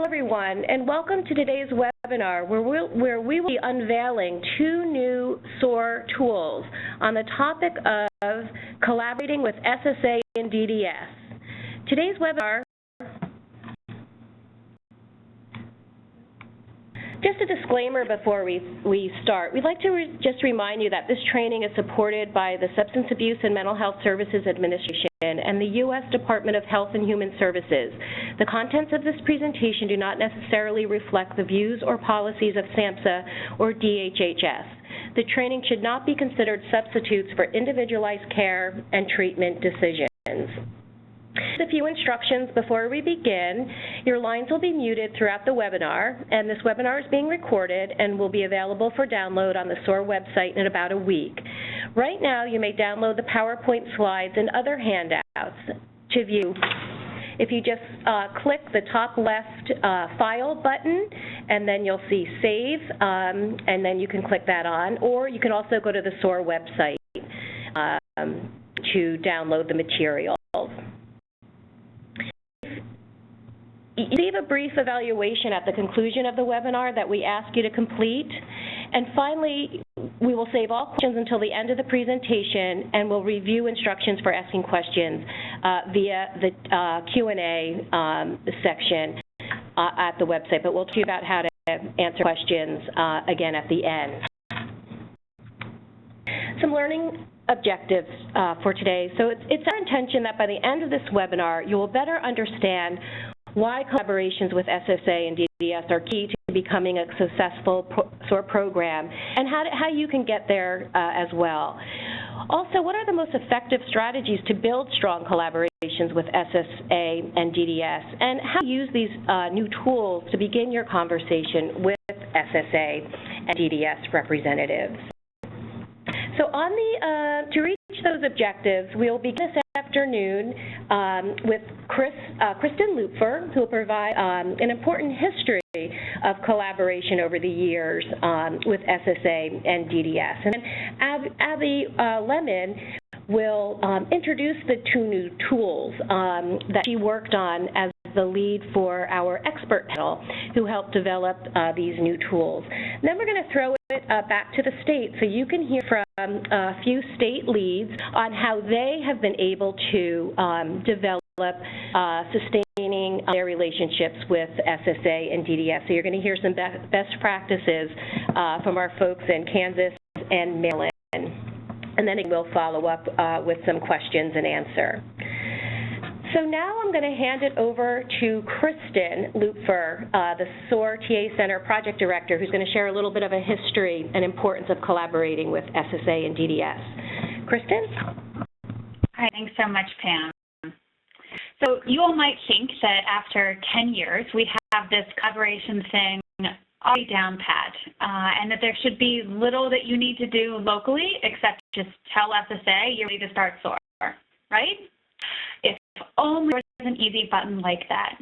Hello everyone, and welcome to today's webinar where we will be unveiling 2 new SOAR tools on the topic of collaborating with SSA and DDS. Today's webinar, just a disclaimer before we start. We'd like to just remind you that this training is supported by the Substance Abuse and Mental Health Services Administration and the U.S. Department of Health and Human Services. The contents of this presentation do not necessarily reflect the views or policies of SAMHSA or DHHS. The training should not be considered substitutes for individualized care and treatment decisions. A few instructions before we begin. Your lines will be muted throughout the webinar, and this webinar is being recorded and will be available for download on the SOAR website in about a week. Right now, you may download the PowerPoint slides and other handouts to view. If you just click the top left File button, and then you'll see Save, and then you can click that on, or you can also go to the SOAR website to download the materials. You receive a brief evaluation at the conclusion of the webinar that we ask you to complete. And finally, we will save all questions until the end of the presentation, and we'll review instructions for asking questions via the Q&A section at the website. But we'll talk to you about how to answer questions again at the end. Some learning objectives for today. So it's our intention that by the end of this webinar, you will better understand why collaborations with SSA and DDS are key to becoming a successful SOAR program, and how you can get there as well. Also, what are the most effective strategies to build strong collaborations with SSA and DDS, and how to use these new tools to begin your conversation with SSA and DDS representatives. So to reach those objectives, we'll begin this afternoon with Kristen Lupfer, who will provide an important history of collaboration over the years with SSA and DDS. And then Abby Lemon will introduce the 2 new tools that she worked on as the lead for our expert panel who helped develop these new tools. And then we're going to throw it back to the state so you can hear from a few state leads on how they have been able to develop sustaining their relationships with SSA and DDS. So you're going to hear some best practices from our folks in Kansas and Maryland. And then we'll follow up with some questions and answer. So now I'm going to hand it over to Kristen Lupfer, the SOAR TA Center Project Director, who's going to share a little bit of a history and importance of collaborating with SSA and DDS. Kristen? Hi, thanks so much, Pam. So you all might think that after 10 years, we have this collaboration thing already down pat, and that there should be little that you need to do locally except just tell SSA you're ready to start SOAR, right? If only there was an easy button like that.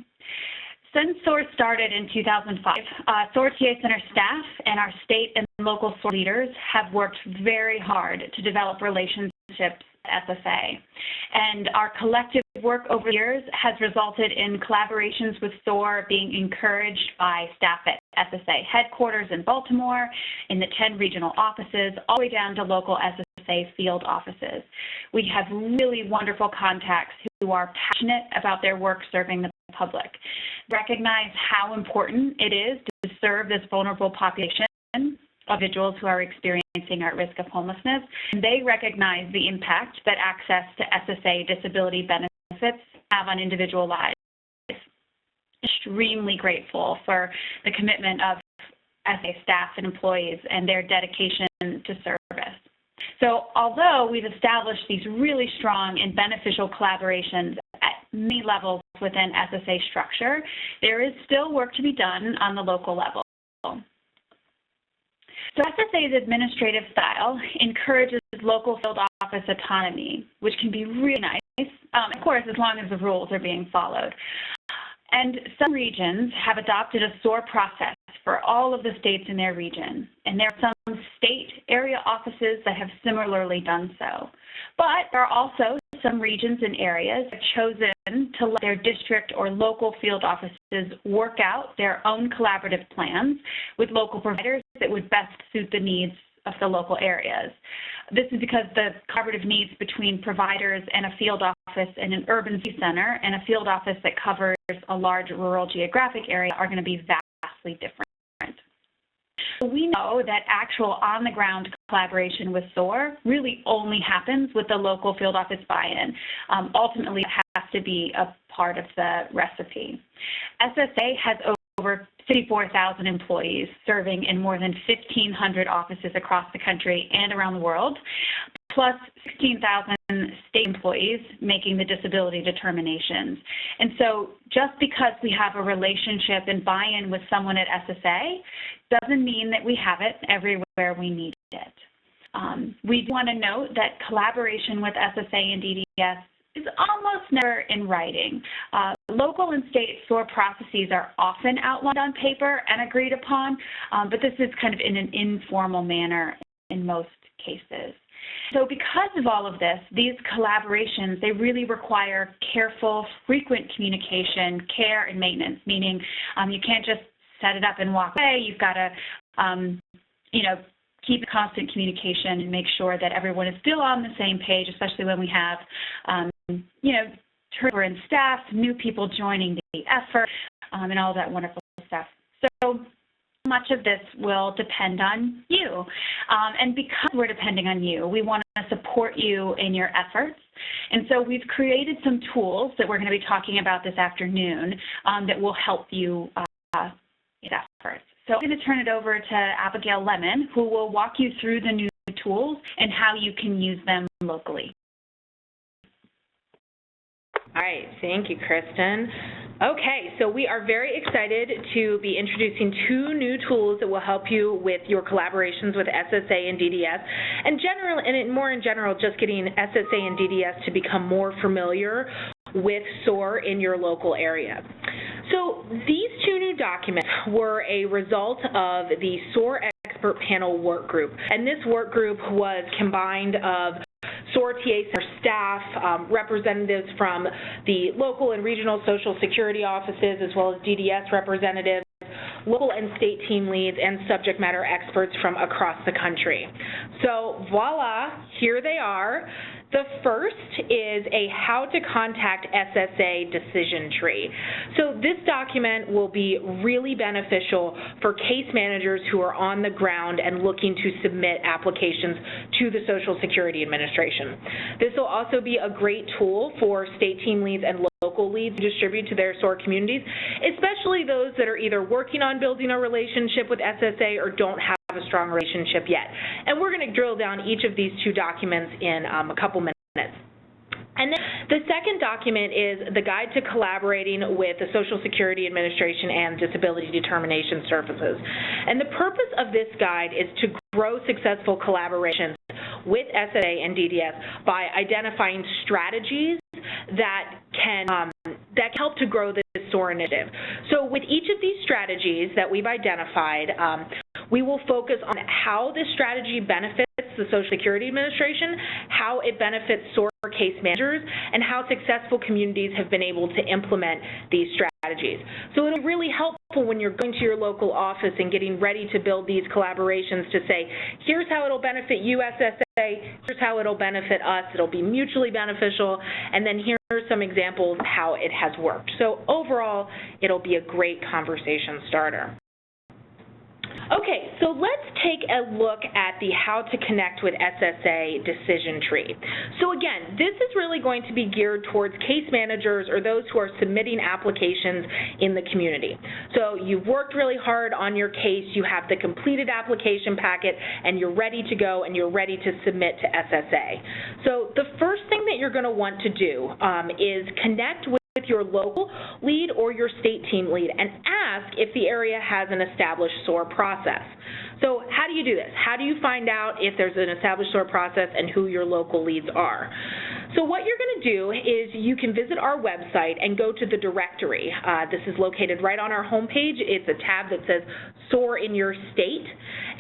Since SOAR started in 2005, SOAR TA Center staff and our state and local SOAR leaders have worked very hard to develop relationships at SSA. And our collective work over the years has resulted in collaborations with SOAR being encouraged by staff at SSA headquarters in Baltimore, in the 10 regional offices, all the way down to local SSA field offices. We have really wonderful contacts who are passionate about their work serving the public, recognize how important it is to serve this vulnerable population of individuals who are experiencing at risk of homelessness. And they recognize the impact that access to SSA disability benefits have on individual lives. Extremely grateful for the commitment of SSA staff and employees and their dedication to service. So although we've established these really strong and beneficial collaborations at many levels within SSA structure, there is still work to be done on the local level. So SSA's administrative style encourages local field office autonomy, which can be really nice, of course, as long as the rules are being followed. And some regions have adopted a SOAR process for all of the states in their region, and there are some state area offices that have similarly done so. But there are also some regions and areas that have chosen to let their district or local field offices work out their own collaborative plans with local providers that would best suit the needs of the local areas. This is because the collaborative needs between providers and a field office in an urban center and a field office that covers a large rural geographic area are going to be vastly different. We know that actual on-the-ground collaboration with SOAR really only happens with the local field office buy-in. Ultimately, it has to be a part of the recipe. SSA has over 54,000 employees serving in more than 1,500 offices across the country and around the world, plus 16,000 state employees making the disability determinations. And so just because we have a relationship and buy-in with someone at SSA doesn't mean that we have it everywhere we need it. We want to note that collaboration with SSA and DDS is almost never in writing. Local and state SOAR processes are often outlined on paper and agreed upon, but this is kind of in an informal manner in most cases. So because of all of this, these collaborations, they really require careful, frequent communication, care, and maintenance, meaning you can't just set it up and walk away. You've got to, keep constant communication and make sure that everyone is still on the same page, especially when we have, turnover in staff, new people joining the effort, and all that wonderful stuff. So much of this will depend on you. And because we're depending on you, we want to support you in your efforts. And so we've created some tools that we're going to be talking about this afternoon that will help you in these efforts. So I'm going to turn it over to Abigail Lemon, who will walk you through the new tools and how you can use them locally. All right, thank you, Kristen. Okay, so we are very excited to be introducing two new tools that will help you with your collaborations with SSA and DDS, and more in general, just getting SSA and DDS to become more familiar with SOAR in your local area. So these two new documents were a result of the SOAR Expert Panel work group, and this work group was combined of SOAR TA Center staff, representatives from the local and regional Social Security offices, as well as DDS representatives, local and state team leads, and subject matter experts from across the country. So voila, here they are. The first is a how to contact SSA decision tree. So this document will be really beneficial for case managers who are on the ground and looking to submit applications to the Social Security Administration. This will also be a great tool for state team leads and local leads to distribute to their SOAR communities, especially those that are either working on building a relationship with SSA or don't have a strong relationship yet. And we're going to drill down each of these two documents in a couple minutes. And then the second document is the Guide to Collaborating with the Social Security Administration and Disability Determination Services. And the purpose of this guide is to grow successful collaborations with SSA and DDS by identifying strategies that can help to grow this SOAR initiative. So with each of these strategies that we've identified, we will focus on how this strategy benefits the Social Security Administration, how it benefits SOAR case managers, and how successful communities have been able to implement these strategies. So it'll be really helpful when you're going to your local office and getting ready to build these collaborations to say, here's how it'll benefit you, SSA, here's how it'll benefit us, it'll be mutually beneficial, and then here are some examples of how it has worked. So overall, it'll be a great conversation starter. Okay, so let's take a look at the how to connect with SSA decision tree. So again, this is really going to be geared towards case managers or those who are submitting applications in the community. So you've worked really hard on your case, you have the completed application packet, and you're ready to go and you're ready to submit to SSA. So the first thing that you're going to want to do is connect with your local lead or your state team lead and ask if the area has an established SOAR process. So how do you do this? How do you find out if there's an established SOAR process and who your local leads are? So what you're going to do is you can visit our website and go to the directory. This is located right on our homepage. It's a tab that says SOAR in your state.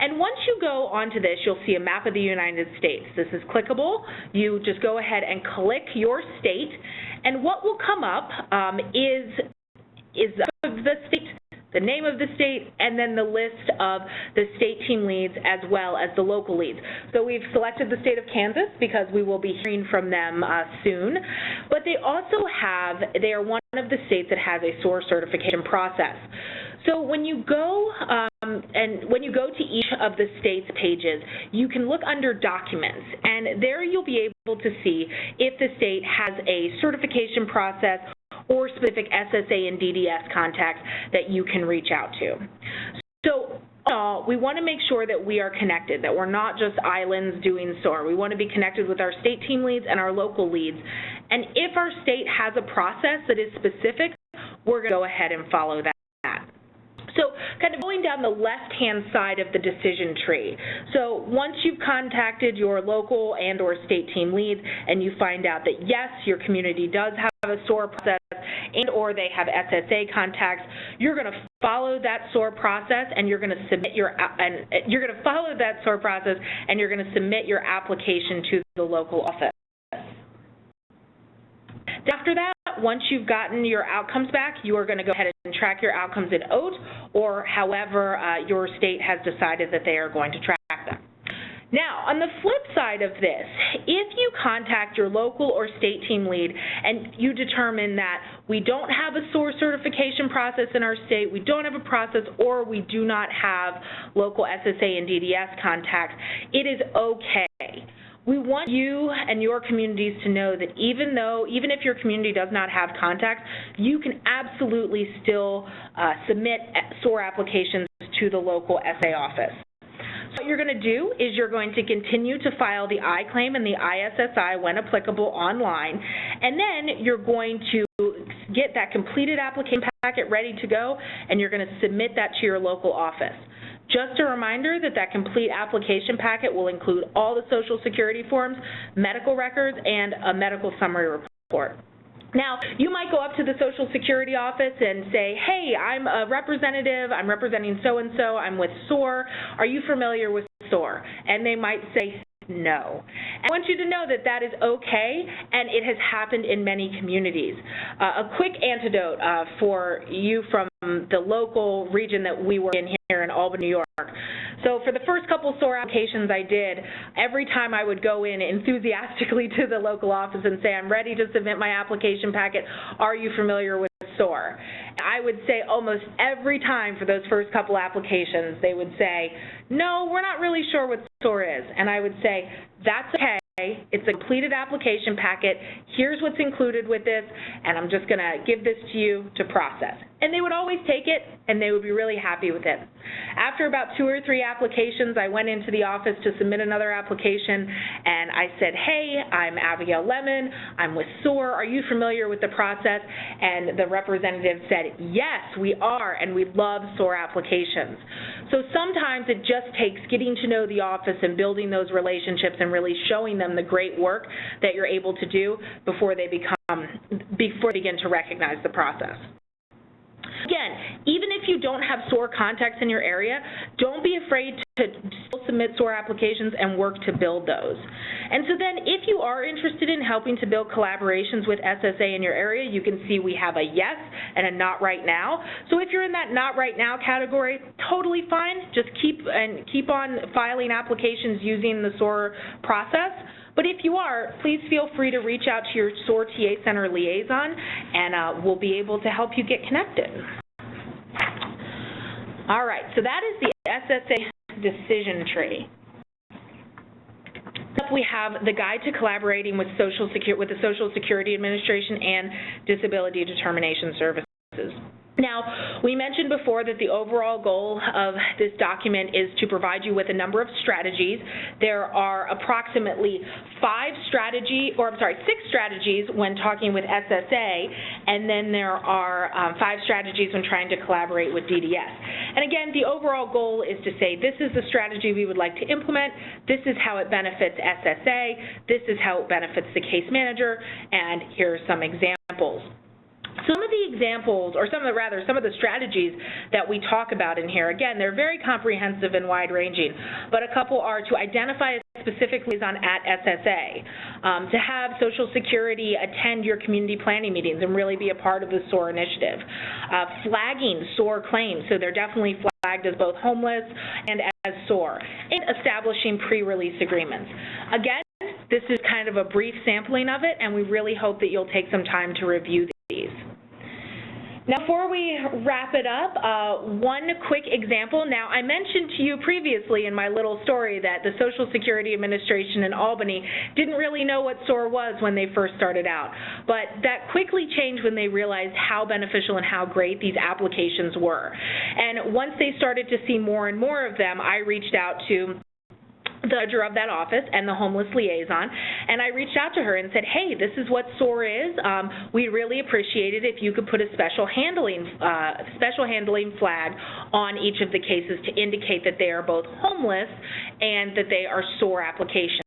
And once you go onto this, you'll see a map of the United States. This is clickable. You just go ahead and click your state, And what will come up is the state, the name of the state, and then the list of the state team leads as well as the local leads. So we've selected the state of Kansas because we will be hearing from them soon. But they also they are one of the states that has a SOAR certification process. So when you go to each of the state's pages, you can look under documents, and there you'll be able to see if the state has a certification process or specific SSA and DDS contacts that you can reach out to. So we want to make sure that we are connected, that we're not just islands doing SOAR. We want to be connected with our state team leads and our local leads. And if our state has a process that is specific, we're going to go ahead and follow that. So kind of going down the left-hand side of the decision tree. So once you've contacted your local and or state team leads and you find out that yes, your community does have a SOAR process and or they have SSA contacts, you're going to follow that SOAR process and you're going to submit your submit your application to the local office. After that, once you've gotten your outcomes back, you are going to go ahead and track your outcomes in OAT or however your state has decided that they are going to track them. Now, on the flip side of this, if you contact your local or state team lead and you determine that we don't have a SOAR certification process in our state, we don't have a process, or we do not have local SSA and DDS contacts, it is okay. We want you and your communities to know that even if your community does not have contacts, you can absolutely still submit SOAR applications to the local SA office. So what you're going to do is you're going to continue to file the I-claim and the ISSI when applicable online, and then you're going to get that completed application packet ready to go, and you're going to submit that to your local office. Just a reminder that complete application packet will include all the Social Security forms, medical records, and a medical summary report. Now, you might go up to the Social Security office and say, hey, I'm a representative, I'm representing so-and-so, I'm with SOAR, are you familiar with SOAR? And they might say no. And I want you to know that that is okay, and it has happened in many communities. A quick antidote for you from the local region that we were in here in Albany, New York. So for the first couple SOAR applications I did, every time I would go in enthusiastically to the local office and say, I'm ready to submit my application packet, are you familiar with SOAR? I would say almost every time for those first couple applications, they would say, no, we're not really sure what SOAR is. And I would say, that's okay. It's a completed application packet. Here's what's included with this, and I'm just going to give this to you to process. And they would always take it, and they would be really happy with it. After about 2 or 3 applications, I went into the office to submit another application, and I said, hey, I'm Abigail Lemon. I'm with SOAR. Are you familiar with the process? And the representative said, yes, we are, and we love SOAR applications. So sometimes it just takes getting to know the office and building those relationships and really showing them the great work that you're able to do before they begin to recognize the process. Again, even if you don't have SOAR contacts in your area, don't be afraid to still submit SOAR applications and work to build those. And so then if you are interested in helping to build collaborations with SSA in your area, you can see we have a yes and a not right now. So if you're in that not right now category, totally fine. Just keep on filing applications using the SOAR process. But if you are, please feel free to reach out to your SOAR TA Center liaison, and we'll be able to help you get connected. All right, so that is the SSA decision tree. Up we have the guide to collaborating with the Social Security Administration and Disability Determination Services. Now, we mentioned before that the overall goal of this document is to provide you with a number of strategies. There are approximately 6 strategies when talking with SSA, and then there are 5 strategies when trying to collaborate with DDS. And again, the overall goal is to say, this is the strategy we would like to implement, this is how it benefits SSA, this is how it benefits the case manager, and here are some examples. So some of the examples, or some of the strategies that we talk about in here, again, they're very comprehensive and wide-ranging, but a couple are to identify a specific liaison at SSA, to have Social Security attend your community planning meetings and really be a part of the SOAR initiative, flagging SOAR claims, so they're definitely flagged as both homeless and as SOAR, and establishing pre-release agreements. Again, this is kind of a brief sampling of it, and we really hope that you'll take some time to review these. Now, before we wrap it up, one quick example. Now, I mentioned to you previously in my little story that the Social Security Administration in Albany didn't really know what SOAR was when they first started out, but that quickly changed when they realized how beneficial and how great these applications were. And once they started to see more and more of them, I reached out to the manager of that office and the homeless liaison, and I reached out to her and said, hey, this is what SOAR is. We'd really appreciate it if you could put a special handling flag on each of the cases to indicate that they are both homeless and that they are SOAR applications.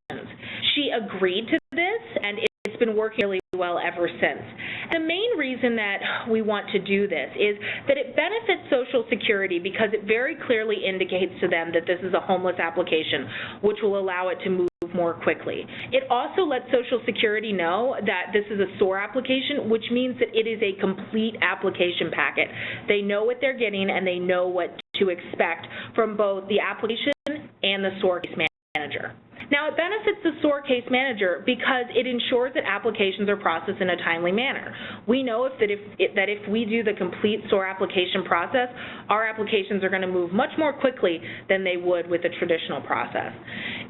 She agreed to this, and it's been working really well ever since. And the main reason that we want to do this is that it benefits Social Security because it very clearly indicates to them that this is a homeless application, which will allow it to move more quickly. It also lets Social Security know that this is a SOAR application, which means that it is a complete application packet. They know what they're getting, and they know what to expect from both the application and the SOAR case manager. Now, it benefits the SOAR case manager because it ensures that applications are processed in a timely manner. We know that if we do the complete SOAR application process, our applications are going to move much more quickly than they would with a traditional process.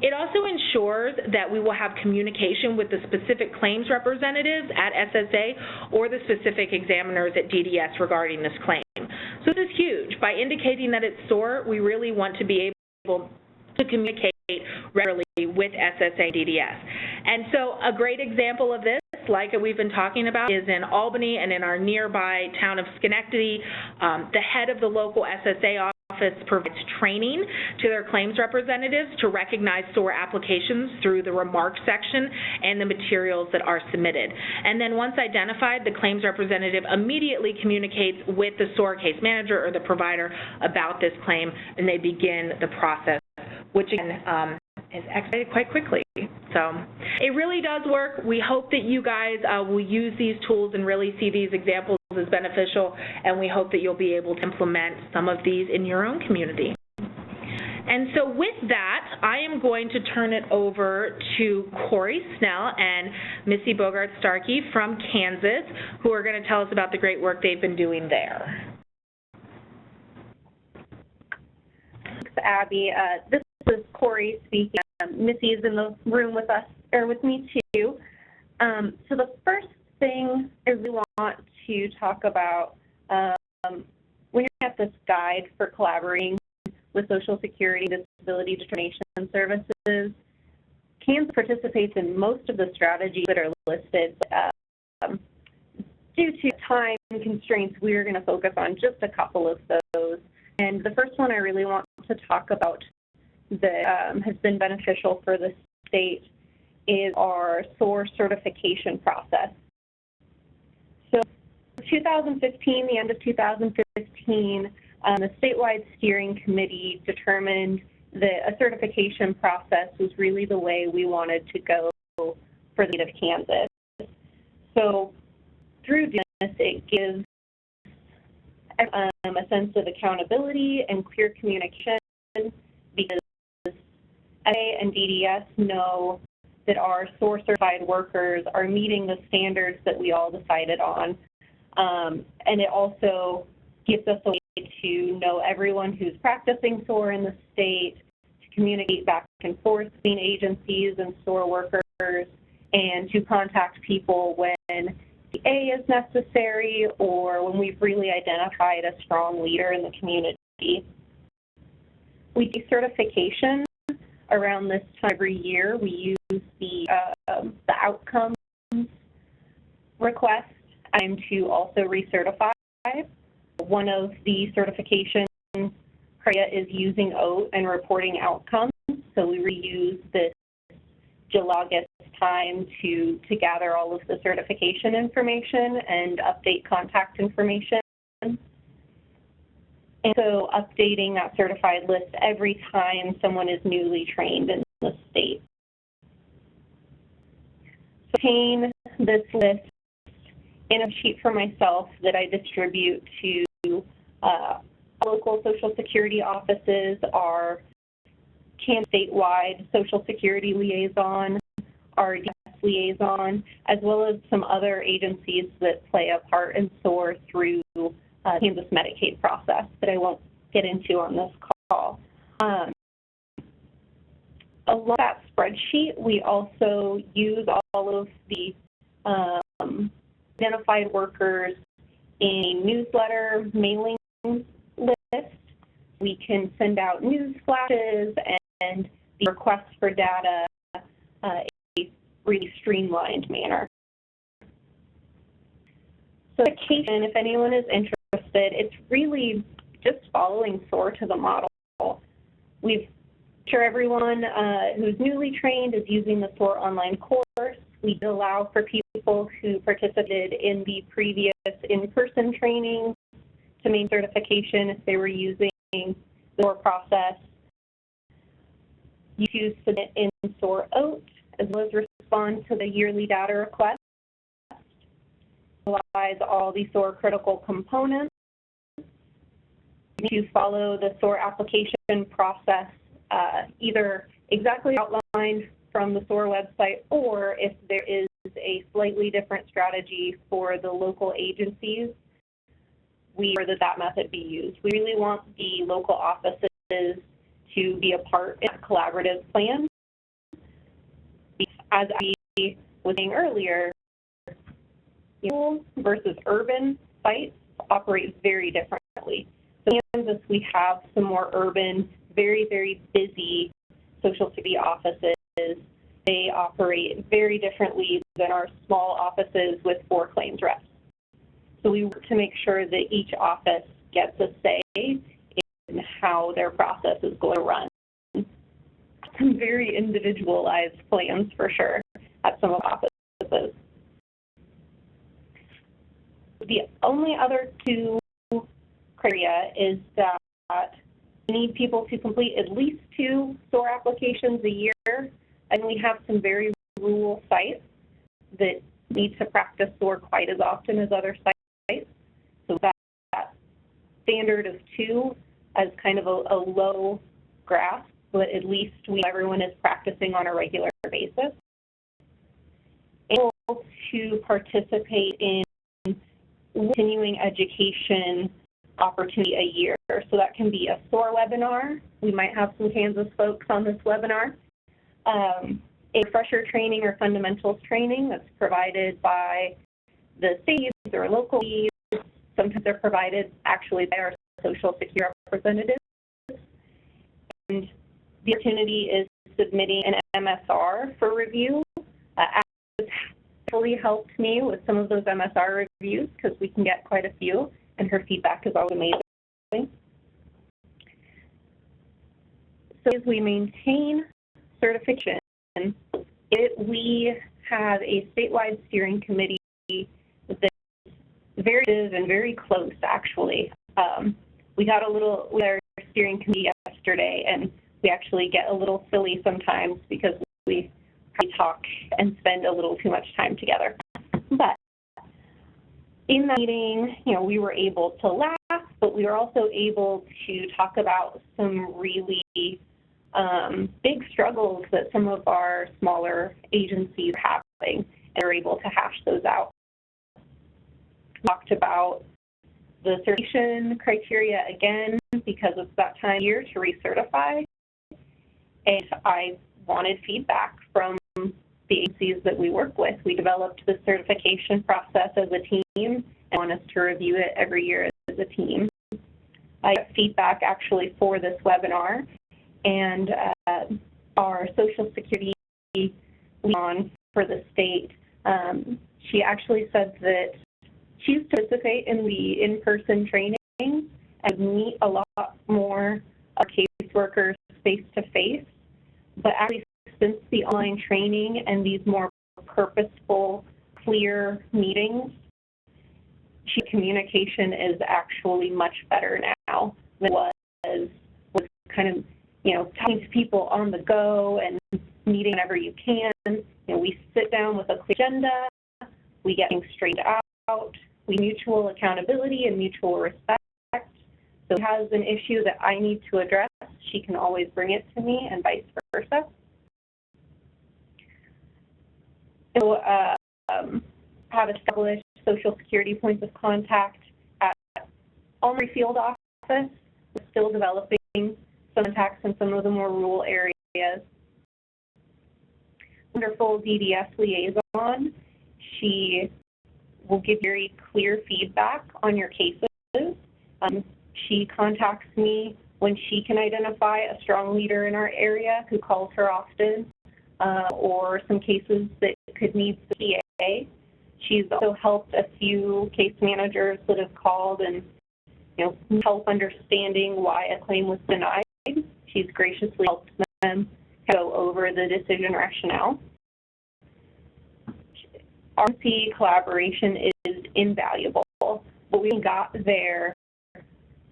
It also ensures that we will have communication with the specific claims representatives at SSA or the specific examiners at DDS regarding this claim. So this is huge. By indicating that it's SOAR, we really want to be able to communicate regularly with SSA and DDS. And so a great example of this, like we've been talking about, is in Albany and in our nearby town of Schenectady. The head of the local SSA office provides training to their claims representatives to recognize SOAR applications through the remarks section and the materials that are submitted. And then once identified, the claims representative immediately communicates with the SOAR case manager or the provider about this claim, and they begin the process, which again is expedited quite quickly. So it really does work. We hope that you guys will use these tools and really see these examples as beneficial, and we hope that you'll be able to implement some of these in your own community. And so with that, I am going to turn it over to Corey Snell and Missy Bogart-Starkey from Kansas, who are going to tell us about the great work they've been doing there. Thanks, Abby. This is Corey speaking. Missy is in the room with us, or with me too. So the first thing I really want to talk about, when you're at this guide for collaborating with Social Security Disability Determination Services, Kansas participates in most of the strategies that are listed. Due to time constraints, we're going to focus on just a couple of those. And the first one I really want to talk about that has been beneficial for the state is our SOAR certification process. So 2015, the end of 2015, the statewide steering committee determined that a certification process was really the way we wanted to go for the state of Kansas. So through this, it gives a sense of accountability and clear communication, because SSA and DDS know that our SOAR certified workers are meeting the standards that we all decided on. And it also gives us a way to know everyone who's practicing SOAR in the state, to communicate back and forth between agencies and SOAR workers, and to contact people when A is necessary or when we've really identified a strong leader in the community. We do certification around this time every year. We use the outcomes request to also recertify. One of the certification criteria is using OAT and reporting outcomes. So we reuse this July-August time to gather all of the certification information and update contact information. And so updating that certified list every time someone is newly trained in the state. So obtain this list in a sheet for myself that I distribute to local Social Security offices, our statewide Social Security Liaison, our DVF Liaison, as well as some other agencies that play a part in SOAR through Kansas Medicaid process that I won't get into on this call. Along that spreadsheet, we also use all of the identified workers in a newsletter mailing list. We can send out news flashes and the requests for data in a really streamlined manner. So if anyone is interested, it's really just following SOAR to the model. We've sure everyone who's newly trained is using the SOAR online course. We allow for people who participated in the previous in-person training to maintain certification if they were using the SOAR process. You can submit in SOAR OAT as well as respond to the yearly data request. Utilize all the SOAR critical components. To follow the SOAR application process, either exactly outlined from the SOAR website, or if there is a slightly different strategy for the local agencies, we prefer that method be used. We really want the local offices to be a part in a collaborative plan. As I was saying earlier, rural versus urban sites operate very differently. So in Kansas, we have some more urban, very, very busy Social Security offices. They operate very differently than our small offices with 4 claims reps. So we work to make sure that each office gets a say in how their process is going to run. Some very individualized plans for sure at some of the offices. The only other 2 criteria is that we need people to complete at least 2 SOAR applications a year, and we have some very rural sites that need to practice SOAR quite as often as other sites. So that standard of 2 as kind of a low grasp, but at least everyone is practicing on a regular basis. Able to participate in continuing education opportunity a year. So that can be a SOAR webinar. We might have some Kansas folks on this webinar. A refresher training or fundamentals training that's provided by the state or local leads. Sometimes they're provided actually by our Social Security representatives. And the opportunity is submitting an MSR for review. Alex really helped me with some of those MSR reviews because we can get quite a few, and her feedback is always amazing. So as we maintain certification, we have a statewide steering committee that's very active and very close, actually. We got a little with our steering committee yesterday, and we actually get a little silly sometimes because we talk and spend a little too much time together. But in that meeting, we were able to laugh, but we were also able to talk about some really big struggles that some of our smaller agencies are having, and are able to hash those out. Talked about the certification criteria again, because it's that time of year to recertify, and I wanted feedback from the agencies that we work with. We developed the certification process as a team and want us to review it every year as a team. I got feedback actually for this webinar, and our Social Security liaison for the state, she actually said that she used to participate in the in-person training and meet a lot more of our caseworkers face-to-face, but actually since the online training and these more purposeful, clear meetings, communication is actually much better now than it was kind of, talking to people on the go and meeting whenever you can. We sit down with a clear agenda, we get things straightened out, we mutual accountability and mutual respect. So if she has an issue that I need to address, she can always bring it to me and vice versa. So have established Social Security points of contact at Almery Field Office. We're still developing some contacts in some of the more rural areas. Wonderful DDS Liaison. She will give very clear feedback on your cases. She contacts me when she can identify a strong leader in our area who calls her often, or some cases that could need the CA. She's also helped a few case managers that have called and, help understanding why a claim was denied. She's graciously helped them go over the decision rationale. RC collaboration is invaluable, but we got there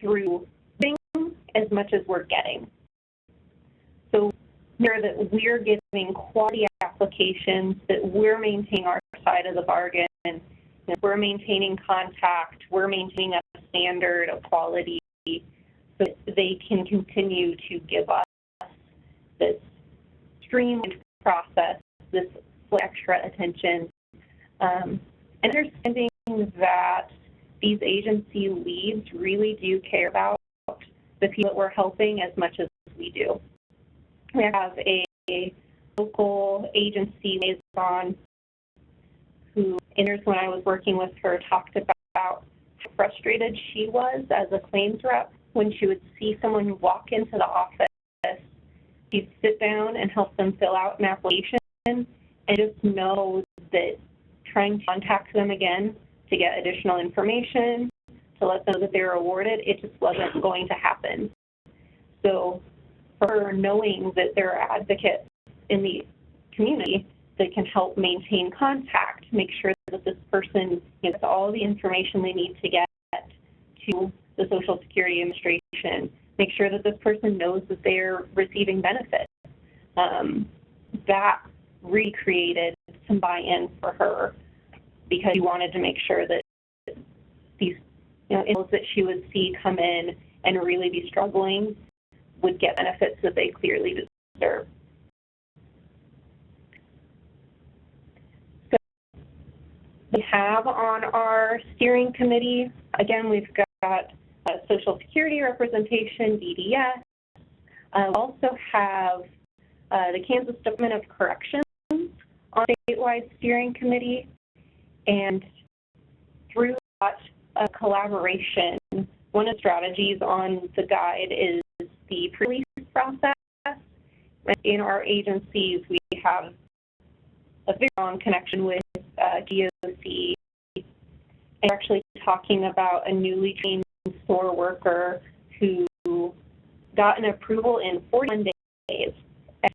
through giving as much as we're getting. So here that we're giving quality applications, that we're maintaining our side of the bargain, that we're maintaining contact, we're maintaining a standard of quality so that they can continue to give us this streamlined process, this extra attention, and understanding that these agency leads really do care about the people that we're helping as much as we do. We have a local agency liaison who, when I was working with her, talked about how frustrated she was as a claims rep when she would see someone walk into the office. She'd sit down and help them fill out an application and just know that trying to contact them again to get additional information, to let them know that they were awarded, it just wasn't going to happen. So for her, knowing that there are advocates in the community that can help maintain contact, make sure that this person gets all the information they need to get to the Social Security Administration, make sure that this person knows that they're receiving benefits. That recreated some buy-in for her because she wanted to make sure that these individuals that she would see come in and really be struggling would get benefits that they clearly deserve. So we have on our steering committee, again, we've got Social Security representation, DDS. We also have the Kansas Department of Corrections on statewide steering committee, and through that collaboration, one of the strategies on the guide is the pre-release process. In our agencies, we have a very strong connection with DOC, and we're actually talking about a newly trained SOAR worker who got an approval in 41 days. And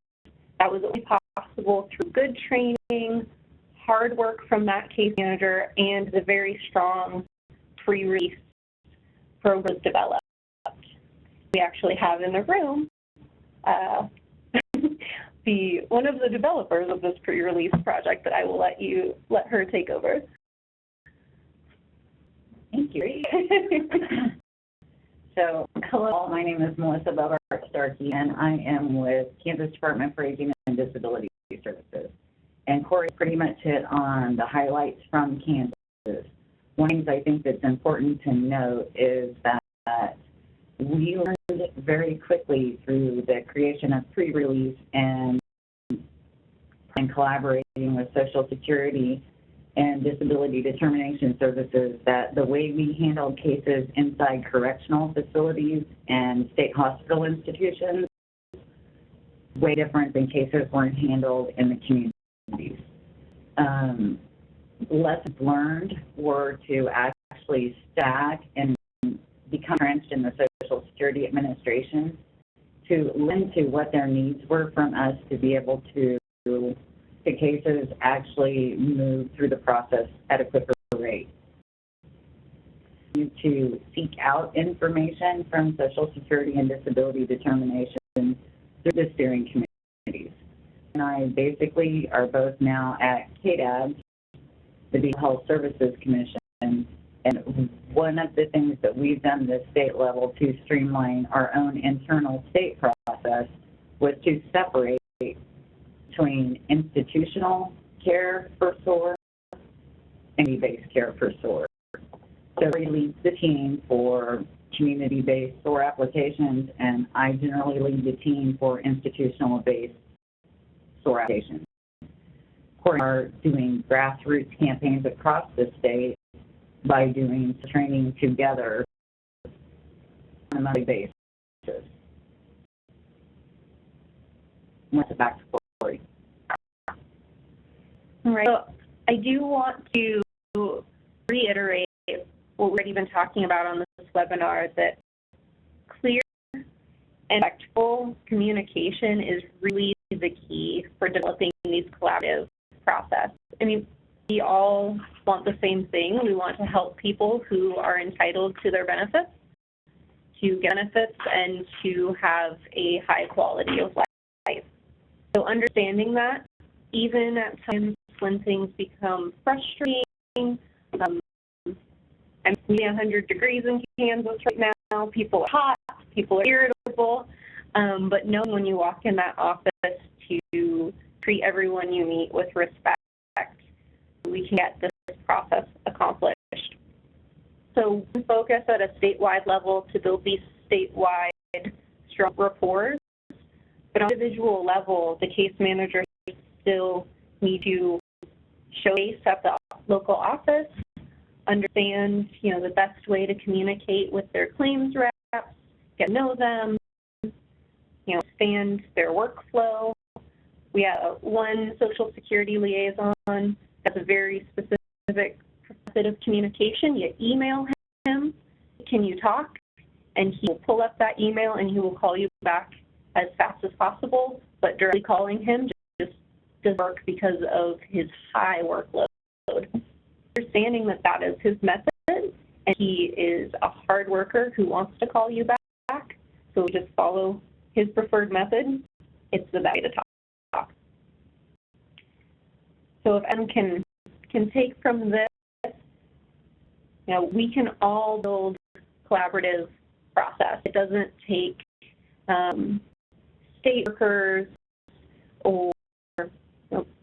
that was only possible through good training, hard work from that case manager, and the very strong pre-release program developed. We actually have in the room one of the developers of this pre-release project that I will let her take over. Thank you. So, hello, my name is Melissa Bogart-Starkey, and I am with Kansas Department for Aging and Disability Services. And Corey pretty much hit on the highlights from Kansas. One thing I think that's important to note is that we learned very quickly through the creation of pre-release and collaborating with Social Security and Disability Determination Services that the way we handled cases inside correctional facilities and state hospital institutions way different than cases weren't handled in the communities. Lessons learned were to actually stack and become entrenched in the Social Security Administration to limit into what their needs were from us to be able to the cases actually move through the process at a quicker rate. To seek out information from Social Security and Disability Determination through the steering committees. And I basically are both now at KDAD, the Behavioral Health Services Commission, and one of the things that we've done at the state level to streamline our own internal state process was to separate between institutional care for SOAR and community-based care for SOAR. So he leads the team for community-based SOAR applications, and I generally lead the team for institutional-based SOAR applications. We are doing grassroots campaigns across the state by doing training together on a monthly basis. What's it back to Corey? All right. So I do want to reiterate what we've already been talking about on this webinar, that clear and respectful communication is really the key for developing these collaborative process. I mean, we all want the same thing. We want to help people who are entitled to their benefits to get benefits and to have a high quality of life. So understanding that, even at times when things become frustrating, I'm 100 degrees in Kansas right now, people are hot, people are irritable, but knowing when you walk in that office to treat everyone you meet with respect, we can get this process accomplished. So we focus at a statewide level to build these statewide strong rapport, but on an individual level, the case managers still need to show face at the local office, understand, the best way to communicate with their claims reps, get to know them, understand their workflow. We have one Social Security liaison that's a very specific method of communication. You email him, can you talk? And he will pull up that email and he will call you back as fast as possible, but directly calling him just doesn't work because of his high workload. Understanding that that is his method, and he is a hard worker who wants to call you back, so just follow his preferred method. It's the best way to talk. So if Em can take from this, we can all build collaborative process. It doesn't take state workers or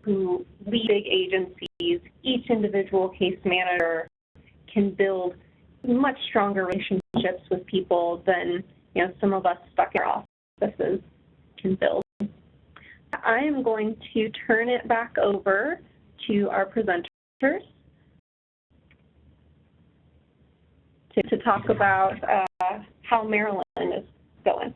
who lead big agencies. Each individual case manager can build much stronger relationships with people than some of us stuck in our offices can build. I am going to turn it back over to our presenters to talk about how Maryland is going.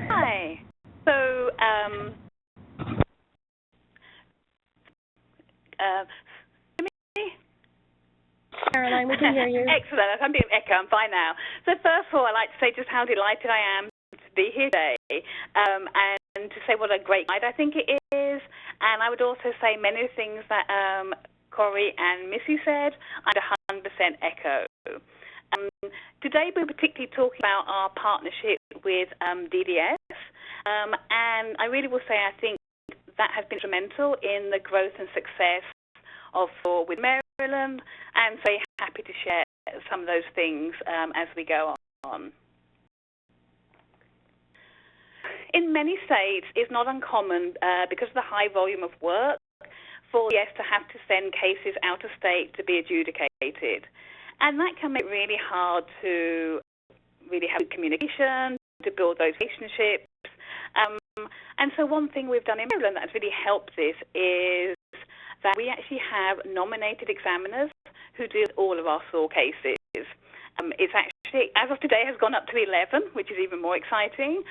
Hi. So, Caroline, we can hear you. Excellent. I'm being echo. I'm fine now. So first of all, I'd like to say just how delighted I am to be here today, and to say what a great night I think it is. And I would also say many things that Corey and Missy said, I'd 100% echo. Today we're particularly talking about our partnership with DDS, and I really will say I think that has been instrumental in the growth and success of SOAR with Maryland, and very happy to share some of those things as we go on. In many states, it's not uncommon because of the high volume of work for DDS to have to send cases out of state to be adjudicated. And that can make it really hard to really have communication, to build those relationships. And so one thing we've done in Maryland that's really helped this is that we actually have nominated examiners who do all of our SOAR cases. It's actually, as of today, has gone up to 11, which is even more exciting.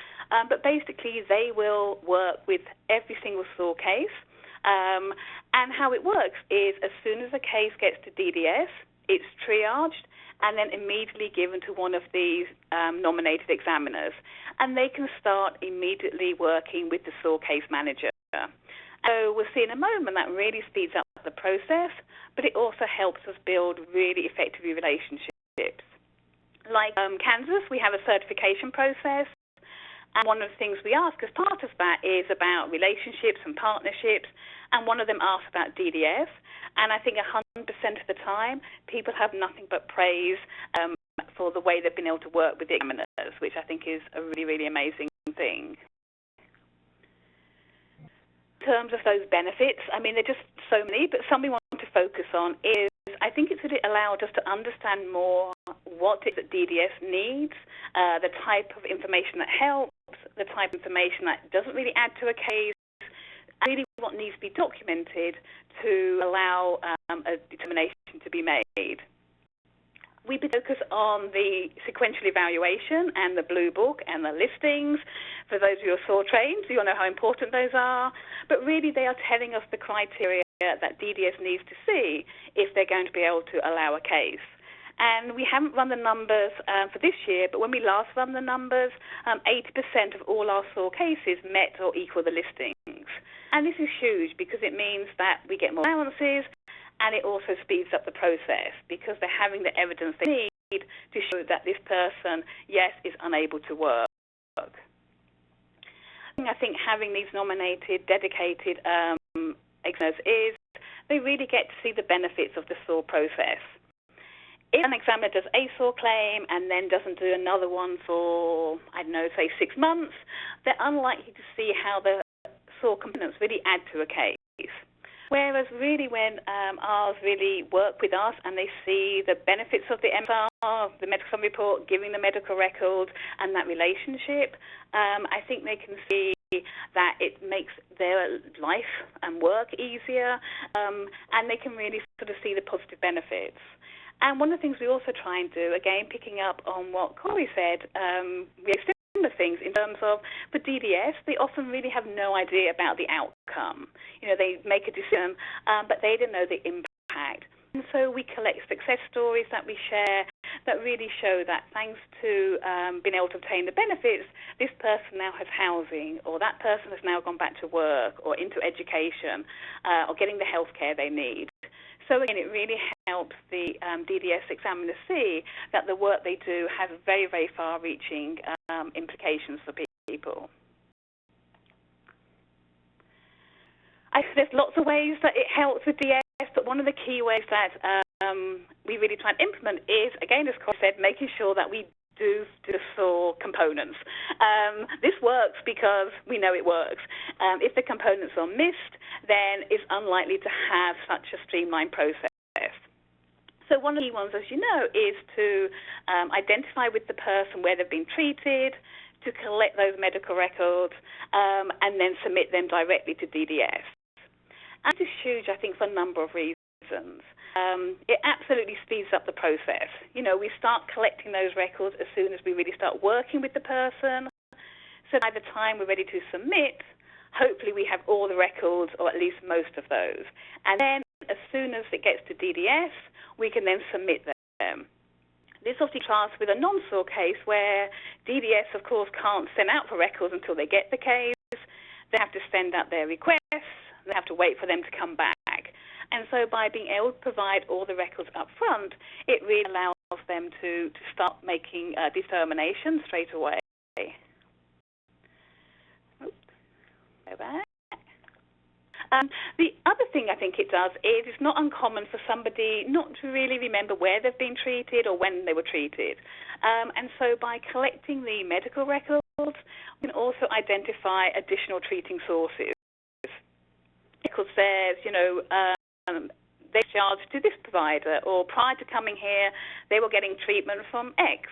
But basically, they will work with every single SOAR case. And how it works is as soon as a case gets to DDS, it's triaged and then immediately given to one of these nominated examiners. And they can start immediately working with the SOAR case manager. So we'll see in a moment that really speeds up the process, but it also helps us build really effective relationships. Like Kansas, we have a certification process, and one of the things we ask as part of that is about relationships and partnerships, and one of them asks about DDS, and I think 100% of the time, people have nothing but praise for the way they've been able to work with the examiners, which I think is a really, really amazing thing. In terms of those benefits, I mean, there are just so many, but some we want to focus on is I think it's really allowed us to understand more what it is that DDS needs, the type of information that helps, the type of information that doesn't really add to a case, and really what needs to be documented to allow a determination to be made. We focus on the sequential evaluation and the blue book and the listings. For those of you who are SOAR trained, you'll know how important those are. But really, they are telling us the criteria that DDS needs to see if they're going to be able to allow a case. And we haven't run the numbers for this year, but when we last run the numbers, 80% of all our SOAR cases met or equal the listings. And this is huge because it means that we get more allowances, and it also speeds up the process because they're having the evidence they need to show that this person, yes, is unable to work. I think having these nominated, dedicated examiners is they really get to see the benefits of the SOAR process. If an examiner does a SOAR claim and then doesn't do another one for, I don't know, say 6 months, they're unlikely to see how the SOAR components really add to a case. Whereas really when ours really work with us and they see the benefits of the MSR, the medical summary report, giving the medical record and that relationship, I think they can see that it makes their life and work easier, and they can really sort of see the positive benefits. And one of the things we also try and do, again, picking up on what Corey said, we extend the things in terms of, for DDS, they often really have no idea about the outcome. You know, they make a decision, but they don't know the impact. And so we collect success stories that we share that really show that thanks to being able to obtain the benefits, this person now has housing, or that person has now gone back to work or into education, or getting the health care they need. So again, it really helps the DDS examiner see that the work they do has very, very far-reaching implications for people. There's lots of ways that it helps with DS, but one of the key ways that we really try and implement is, again, as Corey said, making sure that we do the SOAR components. This works because we know it works. If the components are missed, then it's unlikely to have such a streamlined process. So one of the key ones, as you know, is to identify with the person where they've been treated, to collect those medical records, and then submit them directly to DDS. And this is huge, I think, for a number of reasons. It absolutely speeds up the process. You know, we start collecting those records as soon as we really start working with the person. So by the time we're ready to submit, hopefully we have all the records, or at least most of those. And then as soon as it gets to DDS, we can then submit them. This obviously contrasts with a non-SOAR case where DDS, of course, can't send out for records until they get the case. They have to send out their requests. They have to wait for them to come back. And so by being able to provide all the records up front, it really allows them to start making determinations straight away. Go back. The other thing I think it does is it's not uncommon for somebody not to really remember where they've been treated or when they were treated. And so by collecting the medical records, we can also identify additional treating sources. Record says, you know, they charged to this provider, or prior to coming here, they were getting treatment from X.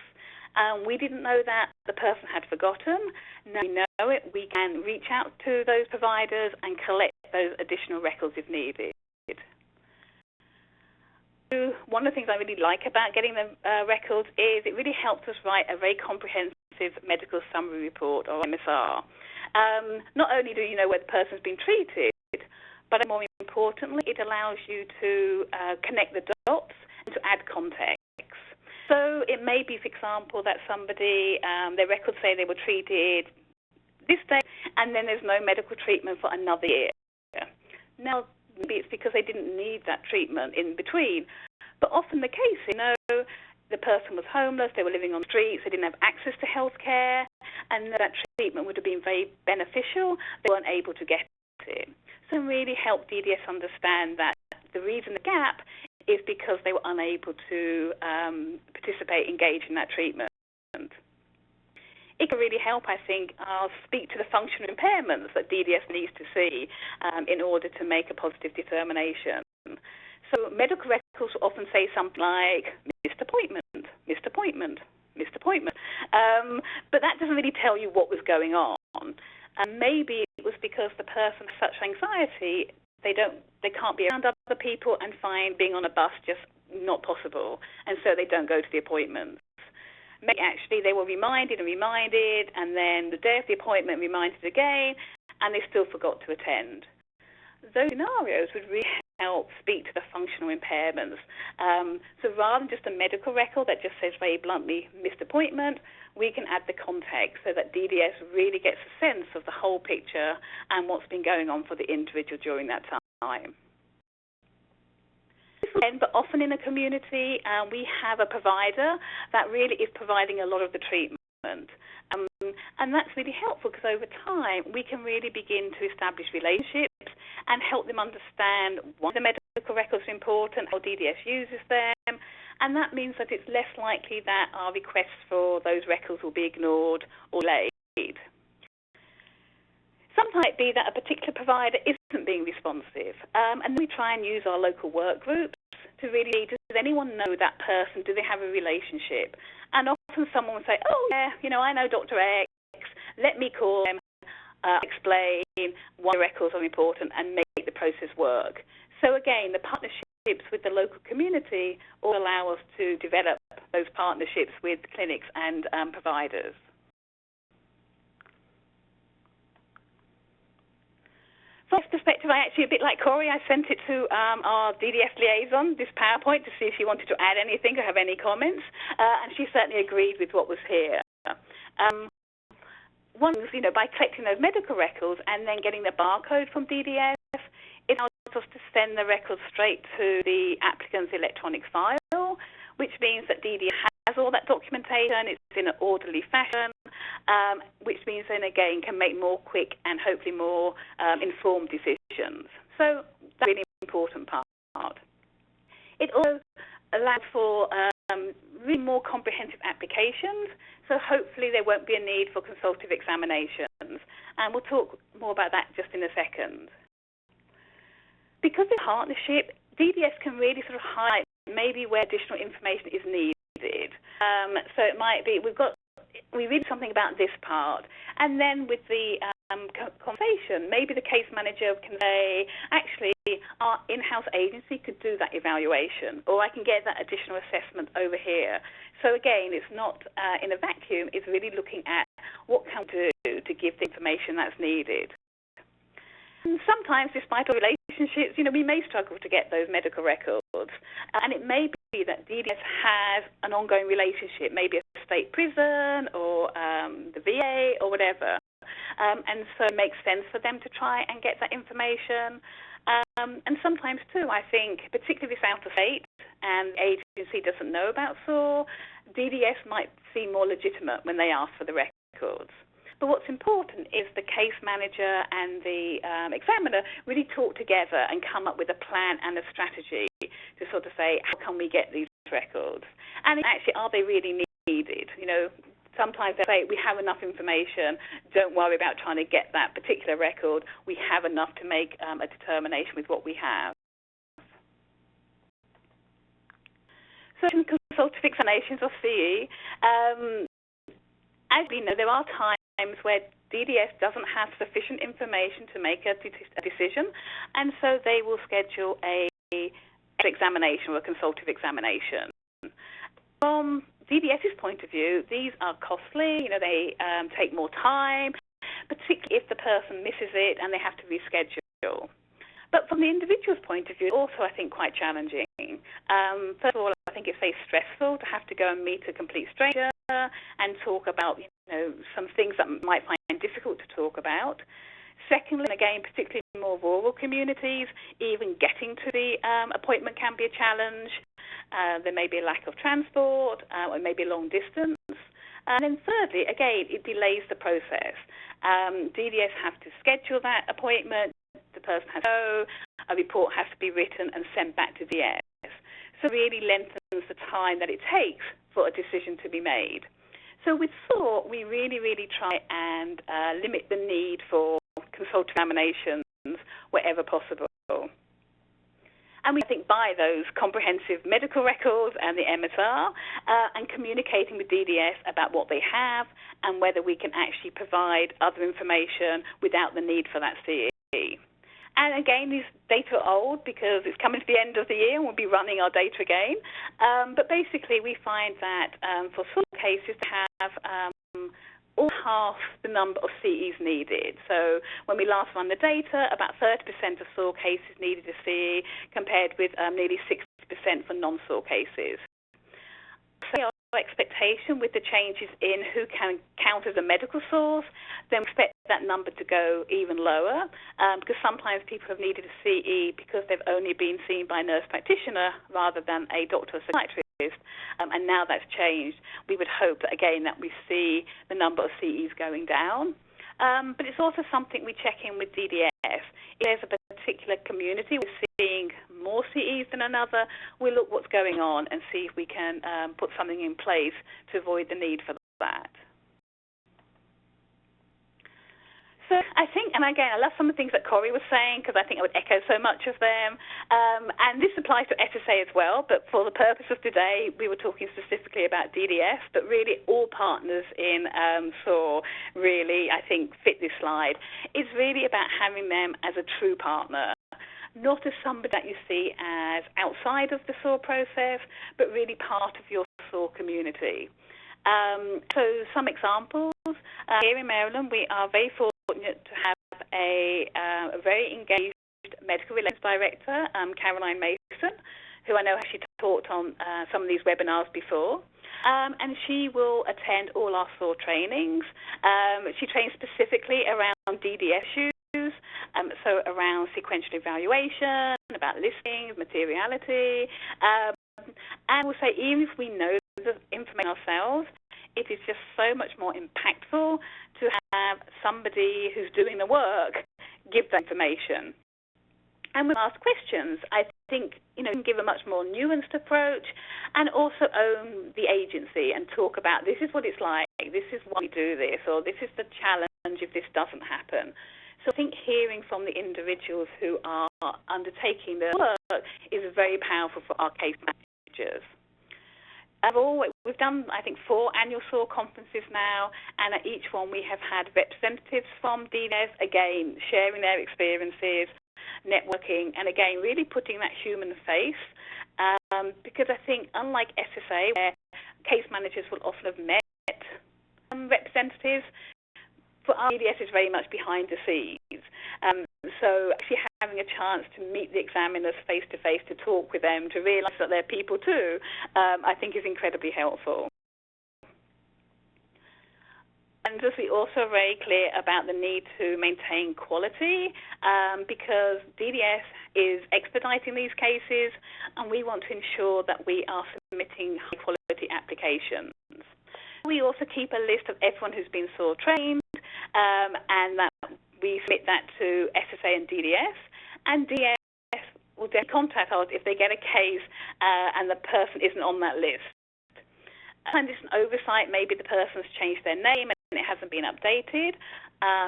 We didn't know that. The person had forgotten. Now we know it. We can reach out to those providers and collect those additional records if needed. One of the things I really like about getting the records is it really helps us write a very comprehensive medical summary report, or MSR. Not only do you know where the person's been treated, but more importantly, it allows you to connect the dots and to add context. So it may be, for example, that somebody, their records say they were treated this day, and then there's no medical treatment for another year. Now, maybe it's because they didn't need that treatment in between, but often the case, the person was homeless, they were living on the streets, they didn't have access to health care, and that treatment would have been very beneficial. They weren't able to get it. So it really helped DDS understand that the reason the gap is because they were unable to engage in that treatment. It can really help, I think, speak to the functional impairments that DDS needs to see in order to make a positive determination. So medical records will often say something like, missed appointment, missed appointment, missed appointment. But that doesn't really tell you what was going on. And maybe it was because the person has such anxiety, they can't be around other people and find being on a bus just not possible, and so they don't go to the appointments. Maybe actually they were reminded, and then the day of the appointment reminded again, and they still forgot to attend. Those scenarios would really help speak to the functional impairments. So rather than just a medical record that just says very bluntly, missed appointment, we can add the context so that DDS really gets a sense of the whole picture and what's been going on for the individual during that time. But often in a community, we have a provider that really is providing a lot of the treatment. And that's really helpful because over time, we can really begin to establish relationships and help them understand why the medical records are important, how DDS uses them. And that means that it's less likely that our requests for those records will be ignored or delayed. Sometimes it might be that a particular provider isn't being responsive, and we try and use our local work groups to really, does anyone know that person? Do they have a relationship? And often someone will say, oh, yeah, I know Dr. X, let me call them, explain why records are important and make the process work. So again, the partnerships with the local community all allow us to develop those partnerships with clinics and providers. From this perspective, I actually, a bit like Corey, I sent it to our DDF Liaison, this PowerPoint, to see if she wanted to add anything or have any comments, and she certainly agreed with what was here. One was, by collecting those medical records and then getting the barcode from DDS, it allows us to send the records straight to the applicant's electronic file, which means that DDS has all that documentation, it's in an orderly fashion, which means then again can make more quick and hopefully more informed decisions. So that's a really important part. It also allows for really more comprehensive applications, so hopefully there won't be a need for consultative examinations. And we'll talk more about that just in a second. Because of partnership, DDS can really sort of highlight maybe where additional information is needed. So it might be, we read something about this part, and then with the conversation, maybe the case manager can say, actually, our in-house agency could do that evaluation, or I can get that additional assessment over here. So again, it's not in a vacuum, it's really looking at what can we do to give the information that's needed. And sometimes, despite our relationships, we may struggle to get those medical records. And it may be that DDS has an ongoing relationship, maybe a state prison or the VA or whatever. And so it makes sense for them to try and get that information. And sometimes, too, I think, particularly if it's out of state and the agency doesn't know about SOAR, DDS might seem more legitimate when they ask for the records. But what's important is the case manager and the examiner really talk together and come up with a plan and a strategy to sort of say, how can we get these records? And actually, are they really needed? Sometimes they say, we have enough information, don't worry about trying to get that particular record. We have enough to make a determination with what we have. So in consultative examinations or CE, as we know, there are times where DDS doesn't have sufficient information to make a decision, and so they will schedule an examination or a consultative examination. From DDS's point of view, these are costly, they take more time, particularly if the person misses it and they have to reschedule. But from the individual's point of view, also I think quite challenging. First of all, I think it's very stressful to have to go and meet a complete stranger and talk about, some things that might find difficult to talk about. Secondly, and again, particularly in more rural communities, even getting to the appointment can be a challenge. There may be a lack of transport, or it may be long distance. And then thirdly, again, it delays the process. DDS have to schedule that appointment, the person has to go, a report has to be written and sent back to DS. So it really lengthens the time that it takes for a decision to be made. So with SOAR, we really, really try and limit the need for consultative examinations wherever possible. And we think by those comprehensive medical records and the MSR and communicating with DDS about what they have and whether we can actually provide other information without the need for that CE. And again, these data are old because it's coming to the end of the year and we'll be running our data again. But basically, we find that for SOAR cases to have all half the number of CEs needed. So when we last run the data, about 30% of SOAR cases needed a CE compared with nearly 60% for non-SOAR cases. So our expectation with the changes in who can count as a medical source, then we expect that number to go even lower because sometimes people have needed a CE because they've only been seen by a nurse practitioner rather than a doctor or psychiatrist. And now that's changed. We would hope that, again, that we see the number of CEs going down. But it's also something we check in with DDS. If there's a particular community we're seeing more CEs than another, we look what's going on and see if we can put something in place to avoid the need for that. So I think, and again, I love some of the things that Corey was saying because I think I would echo so much of them. And this applies to SSA as well, but for the purpose of today, we were talking specifically about DDS, but really all partners in SOAR really, I think, fit this slide. It's really about having them as a true partner, not as somebody that you see as outside of the SOAR process, but really part of your SOAR community. So some examples. Here in Maryland, we are very fortunate to have a very engaged medical relations director, Caroline Mason, who I know actually talked on some of these webinars before. And she will attend all our SOAR trainings. She trains specifically around DDS issues, so around sequential evaluation, about listings, materiality. And we'll say even if we know the information ourselves, it is just so much more impactful to have somebody who's doing the work give that information. And we'll ask questions. I think, can give a much more nuanced approach and also own the agency and talk about this is what it's like, this is why we do this, or this is the challenge if this doesn't happen. So I think hearing from the individuals who are undertaking the work is very powerful for our case managers. We've done, I think, 4 annual SOAR conferences now, and at each one we have had representatives from DDS, again, sharing their experiences, networking, and again, really putting that human face, because I think, unlike SSA, where case managers will often have met representatives, for our DDS is very much behind the scenes. So actually having a chance to meet the examiners face-to-face, to talk with them, to realise that they're people too, I think is incredibly helpful. And just be also very clear about the need to maintain quality because DDS is expediting these cases and we want to ensure that we are submitting high-quality applications. We also keep a list of everyone who's been SOAR trained and that we submit that to SSA and DDS, and DDS will then contact us if they get a case and the person isn't on that list. And it's an oversight, maybe the person's changed their name and it hasn't been updated,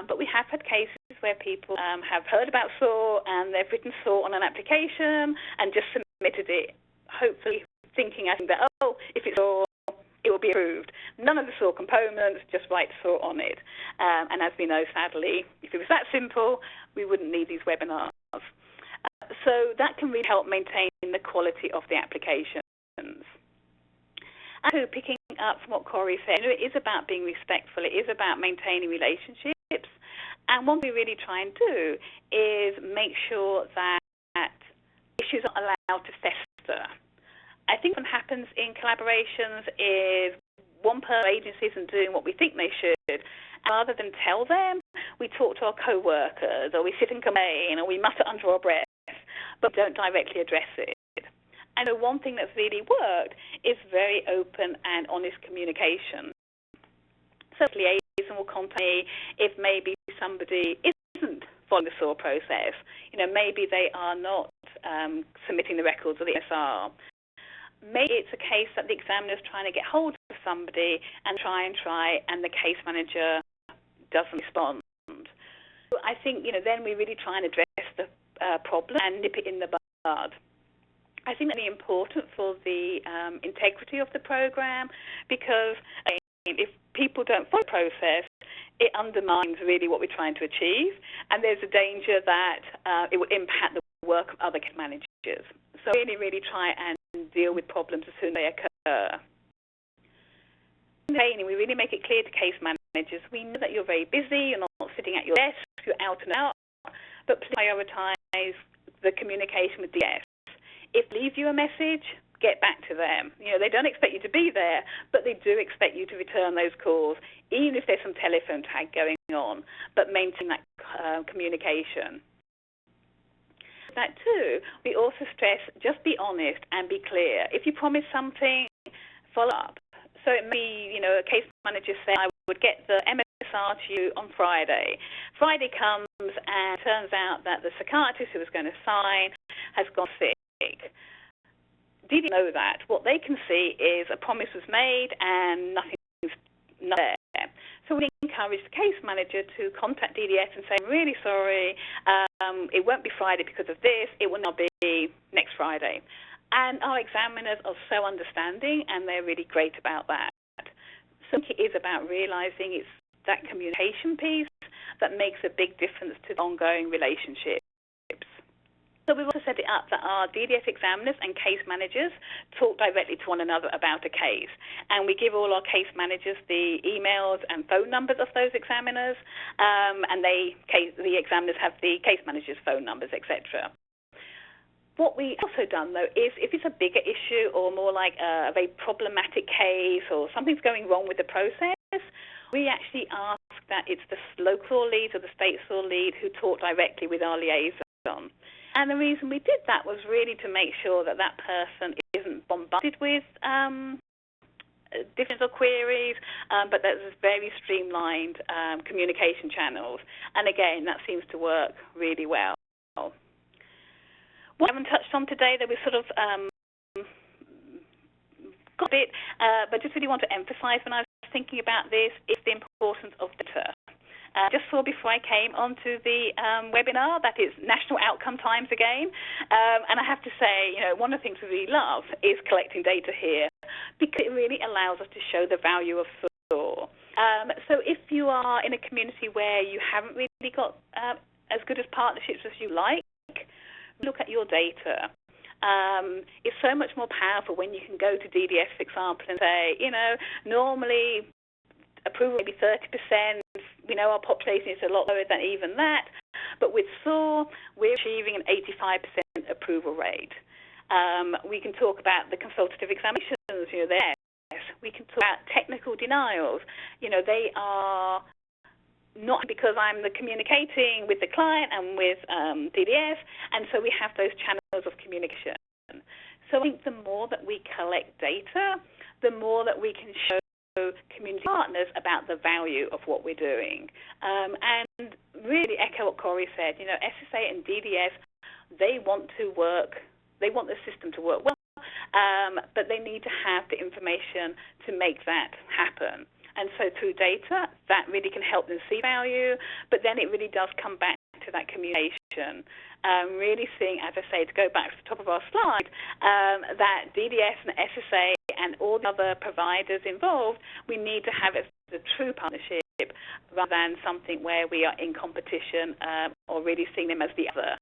but we have had cases where people have heard about SOAR and they've written SOAR on an application and just submitted it, hopefully thinking, I think that, if it's SOAR, it will be approved. None of the SOAR components, just write SOAR on it. And as we know, sadly, if it was that simple, we wouldn't need these webinars. So that can really help maintain the quality of the applications. And so picking up from what Corey said, it is about being respectful. It is about maintaining relationships. And what we really try and do is make sure that issues are allowed to fester. I think what happens in collaborations is one per agency isn't doing what we think they should. And rather than tell them, we talk to our co-workers, or we sit and complain, or we mutter under our breath, but don't directly address it. And the one thing that's really worked is very open and honest communication. So the liaison will contact me if maybe somebody isn't following the SOAR process. Maybe they are not submitting the records of the SR. Maybe it's a case that the examiner is trying to get hold of somebody and try, and the case manager doesn't respond. So I think, then we really try and address the problem and nip it in the bud. I think that's really important for the integrity of the program, because if people don't follow the process, it undermines really what we're trying to achieve, and there's a danger that it will impact the work of other case managers. So really try and deal with problems as soon as they occur. In training, we really make it clear to case managers, we know that you're very busy, you're not sitting at your desk, you're out and out, but please prioritize the communication with DDS. If they leave you a message, get back to them. They don't expect you to be there, but they do expect you to return those calls, even if there's some telephone tag going on, but maintain that communication. That too, we also stress, just be honest and be clear. If you promise something, follow up. So it may be, a case manager say, I would get the MSR to you on Friday. Friday comes and it turns out that the psychiatrist who was going to sign has gone sick. DDS know that. What they can see is a promise was made and nothing's not there. So we encourage the case manager to contact DDS and say, I'm really sorry, it won't be Friday because of this, it will not be next Friday. And our examiners are so understanding, and they're really great about that. So it is about realizing it's that communication piece that makes a big difference to the ongoing relationship. So we've also set it up that our DDS examiners and case managers talk directly to one another about a case. And we give all our case managers the emails and phone numbers of those examiners, and the examiners have the case managers' phone numbers, etc. What we also done, though, is if it's a bigger issue or more like a very problematic case or something's going wrong with the process, we actually ask that it's the local lead or the state SOAR lead who talk directly with our liaison. And the reason we did that was really to make sure that that person isn't bombarded with different queries, but that there's very streamlined communication channels. And again, that seems to work really well. What I haven't touched on today that we sort of got a bit, but just really want to emphasize when I was thinking about this, is the importance of data. Just saw before I came onto the webinar that it's National Outcome Times again, and I have to say, one of the things we really love is collecting data here, because it really allows us to show the value of SOAR. So if you are in a community where you haven't really got as good as partnerships as you like, look at your data. It's so much more powerful when you can go to DDS, for example, and say, normally approval maybe 30%. We know our population is a lot lower than even that, but with SOAR, we're achieving an 85% approval rate. We can talk about the consultative examinations, there. We can talk about technical denials. They are not because I'm communicating with the client and with DDS, and so we have those channels of communication. So I think the more that we collect data, the more that we can show community partners about the value of what we're doing. And really echo what Corey said, SSA and DDS, they want to work, they want the system to work well, but they need to have the information to make that happen. And so through data, that really can help them see value, but then it really does come back to that communication. Really seeing, as I say, to go back to the top of our slide, that DDS and SSA and all the other providers involved, we need to have a true partnership rather than something where we are in competition or really seeing them as the other.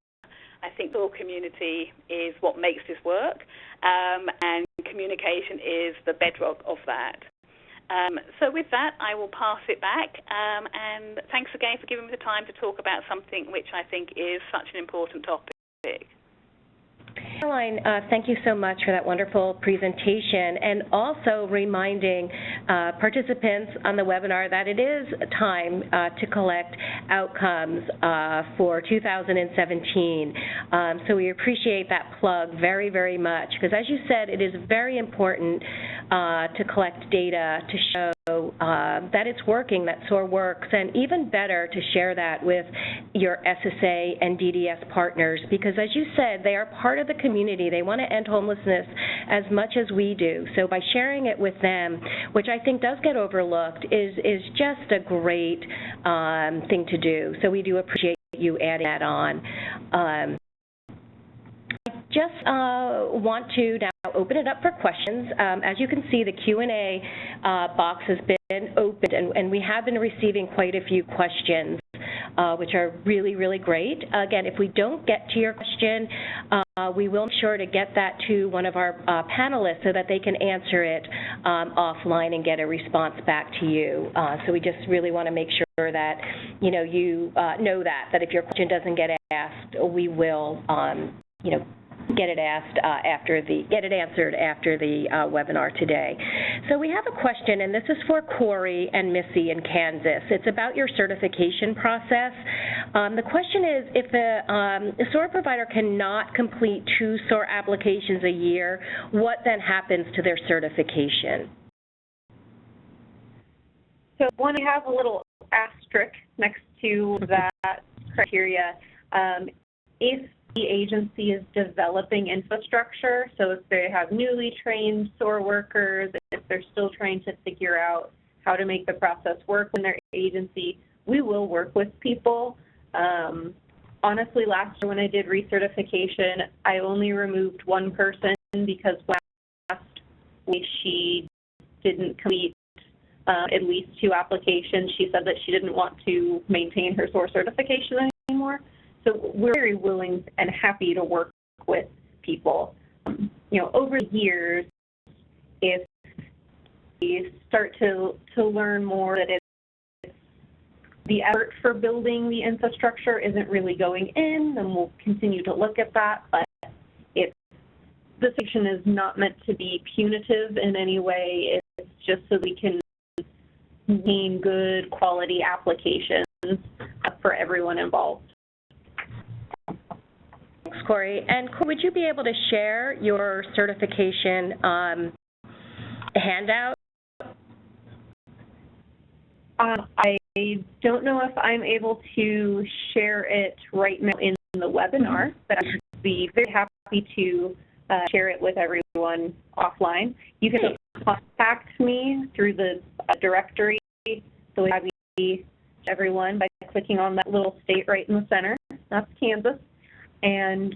I think the whole community is what makes this work, and communication is the bedrock of that. So with that, I will pass it back, and thanks again for giving me the time to talk about something which I think is such an important topic. Caroline, thank you so much for that wonderful presentation, and also reminding participants on the webinar that it is time to collect outcomes for 2017. So we appreciate that plug very, very much, because as you said, it is very important to collect data to show that it's working, that SOAR works, and even better to share that with your SSA and DDS partners, because as you said, they are part of the community. They want to end homelessness as much as we do. So by sharing it with them, which I think does get overlooked, is just a great thing to do. So we do appreciate you adding that on. Just want to now open it up for questions. As you can see, the Q&A box has been opened, and we have been receiving quite a few questions, which are really, really great. Again, if we don't get to your question, we will make sure to get that to one of our panelists so that they can answer it offline and get a response back to you. So we just really want to make sure that you know that if your question doesn't get asked, we will get it answered after the webinar today. So we have a question, and this is for Corey and Missy in Kansas. It's about your certification process. The question is, if a SOAR provider cannot complete 2 SOAR applications a year, what then happens to their certification? So one, I have a little asterisk next to that criteria. If the agency is developing infrastructure, so if they have newly trained SOAR workers, if they're still trying to figure out how to make the process work in their agency, we will work with people. Honestly, last year when I did recertification, I only removed one person because last week she didn't complete at least 2 applications. She said that she didn't want to maintain her SOAR certification anymore. So we're very willing and happy to work with people. Over the years, if we start to learn more that the effort for building the infrastructure isn't really going in, then we'll continue to look at that. But if the section is not meant to be punitive in any way, it's just so we can maintain good quality applications for everyone involved. Thanks, Corey. And would you be able to share your certification handout? I don't know if I'm able to share it right now in the webinar, but I'd be very happy to share it with everyone offline. You can contact me through the directory, so we have everyone by clicking on that little state right in the center. That's Kansas. And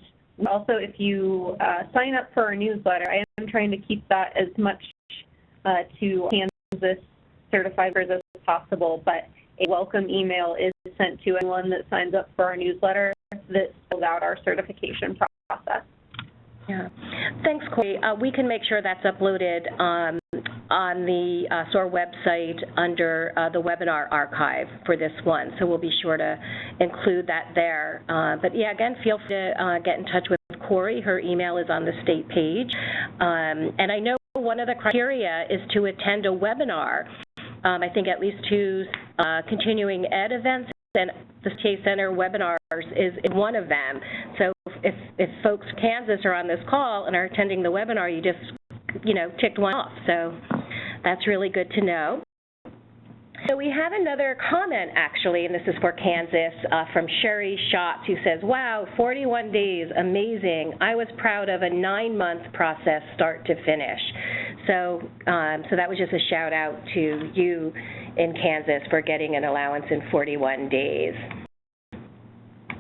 also, if you sign up for our newsletter, I am trying to keep that as much to Kansas certified as possible, but a welcome email is sent to anyone that signs up for our newsletter that fills out our certification process. Yeah. Thanks, Corey. We can make sure that's uploaded on the SOAR website under the webinar archive for this one, so we'll be sure to include that there. But yeah, again, feel free to get in touch with Corey. Her email is on the state page. And I know one of the criteria is to attend a webinar. I think at least 2 continuing ed events, and the STA Center webinars is one of them. So if folks in Kansas are on this call and are attending the webinar, you just, ticked one off. So that's really good to know. So we have another comment, actually, and this is for Kansas, from Sherry Schatz, who says, wow, 41 days, amazing. I was proud of a 9-month process start to finish. So that was just a shout out to you in Kansas for getting an allowance in 41 days.